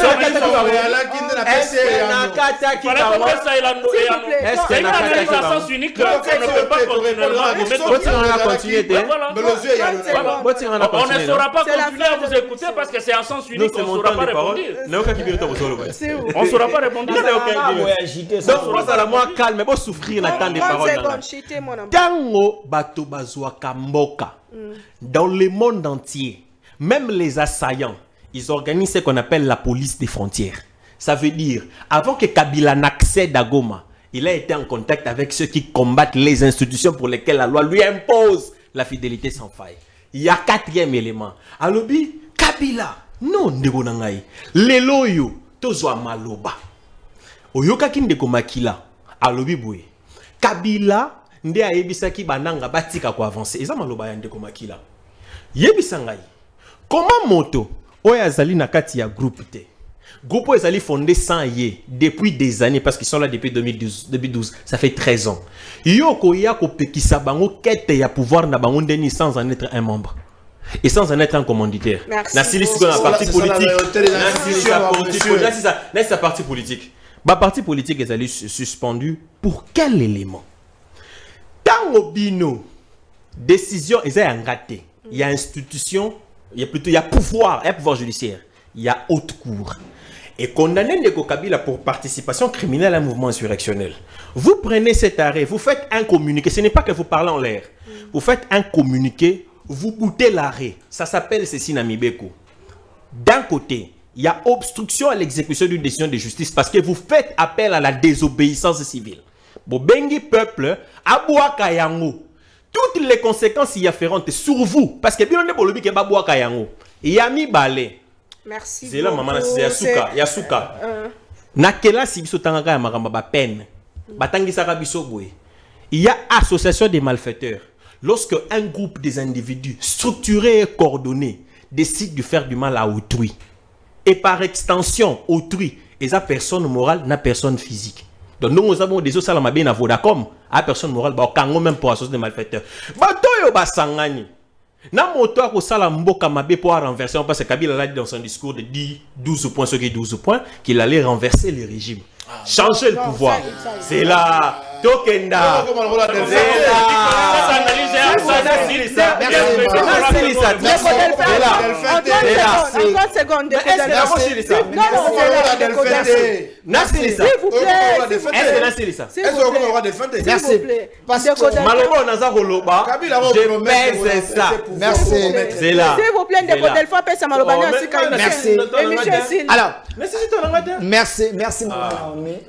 une analyse en sens unique. On ne peut pas continuellement. On ne saura pas continuer à vous écouter parce que c'est en sens unique. On ne saura pas répondre. On ne saura pas répondre. Donc, ça la moins calme, mais souffrir la temps des paroles. Tango bato bazwa kamboka. Dans le monde entier, même les assaillants, ils organisent ce qu'on appelle la police des frontières. Ça veut dire, avant que Kabila n'accède à Goma, il a été en contact avec ceux qui combattent les institutions pour lesquelles la loi lui impose la fidélité sans faille. Il y a quatrième élément. Alobi, Kabila, non, ndegonangai. Leloyo, tozwa maloba. Oyoka kindeko makila alobi boye Kabila nde ayebisaki bananga batika ko avancer eza maloba ya ndeko makila yebisa ngai comment moto oya azali na kati ya groupe te groupe ezali fondé sans ye depuis des années parce qu'ils sont là depuis 2012 ça fait 13 ans yoko ya ko pekisa bango kete ya pouvoir na bango ndeni sans en être un membre et sans en être un commanditaire. Merci. La partie politique. Là c'est la partie politique. La partie politique est allée suspendue pour quel élément? Tango bino décision est raté. Il y a institution, il y a pouvoir judiciaire, il y a haute cour. Et condamner Ndeko Kabila pour participation criminelle à un mouvement insurrectionnel. Vous prenez cet arrêt, vous faites un communiqué, ce n'est pas que vous parlez en l'air. Vous faites un communiqué, vous boutez l'arrêt. Ça s'appelle ceci Namibeko. D'un côté, il y a obstruction à l'exécution d'une décision de justice parce que vous faites appel à la désobéissance civile. Bobengi peuple, abouaka yango. Toutes les conséquences y afférentes sur vous. Parce que bien on est bolobi ke babouaka yango. Yami balé. Merci. C'est là maman c'est Yasuka, Yasuka. Nakela si biso tangaka ya makamba ba peine. Batangisa ka biso boye. Il y a association des malfaiteurs. Lorsque un groupe des individus structurés et coordonnés décide de faire du mal à autrui. Et par extension, autrui, et ça personne morale, n'a personne physique. Donc nous avons des autres salama bien à Vodacom, à personne morale, bah au même pour associer des malfaiteurs. Batoyo basangani. Na moto ko sala mboka mabe pour renverser, parce que Kabila l'a dit dans son discours de 12 points, ce qui est 12 points, qu'il allait renverser le régime. Changer le pouvoir. C'est là. Tokenda.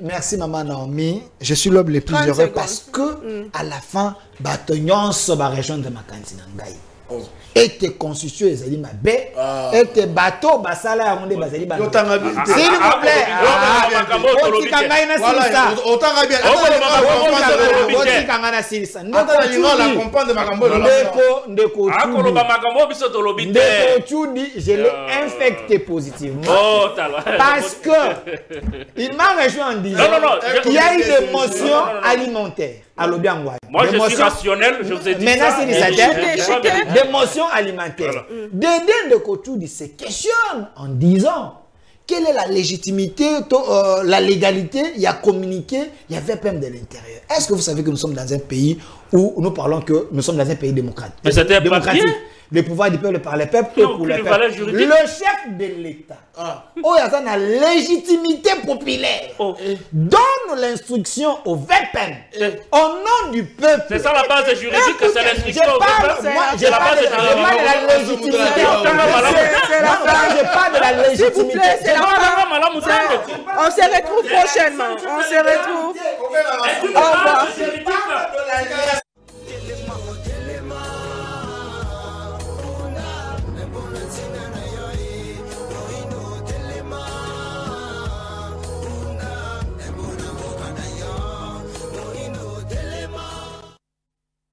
Merci maman Naomi. Je suis l'homme le plus heureux parce que à la fin, Batognon se va rejoindre ma cantine. et tes constitutions ezali mabe et tes bateaux basala ya monde bazali ba. S'il vous plaît. Otika ngai na silisa. Otanga bien. Otika ngai na silisa. La comprendre makambo. Ndeko akoloba makambo biso tolobi te. Ndeko Tchoudi, je l'ai infecté positivement. Parce que il m'a rejoint en disant qu'il y a une émotion alimentaire. Moi, je suis rationnel, je vous ai dit maintenant, ça. C'est d'émotion alimentaire. Dédé Ndeko Tchoudi se questionne en disant quelle est la légitimité, la légalité, il y a communiqué, il y avait même de l'intérieur. Est-ce que vous savez que nous sommes dans un pays où nous parlons que nous sommes dans un pays démocratique? Mais c'était démocratique. Le pouvoir du peuple par le peuple et pour le peuple. Le chef de l'État, il y a la légitimité populaire, donne l'instruction au VPN au nom du peuple. C'est ça la base juridique, c'est l'instruction au VPN. Je parle de la légitimité. Je parle de la légitimité. On se retrouve prochainement. On se retrouve. Au revoir.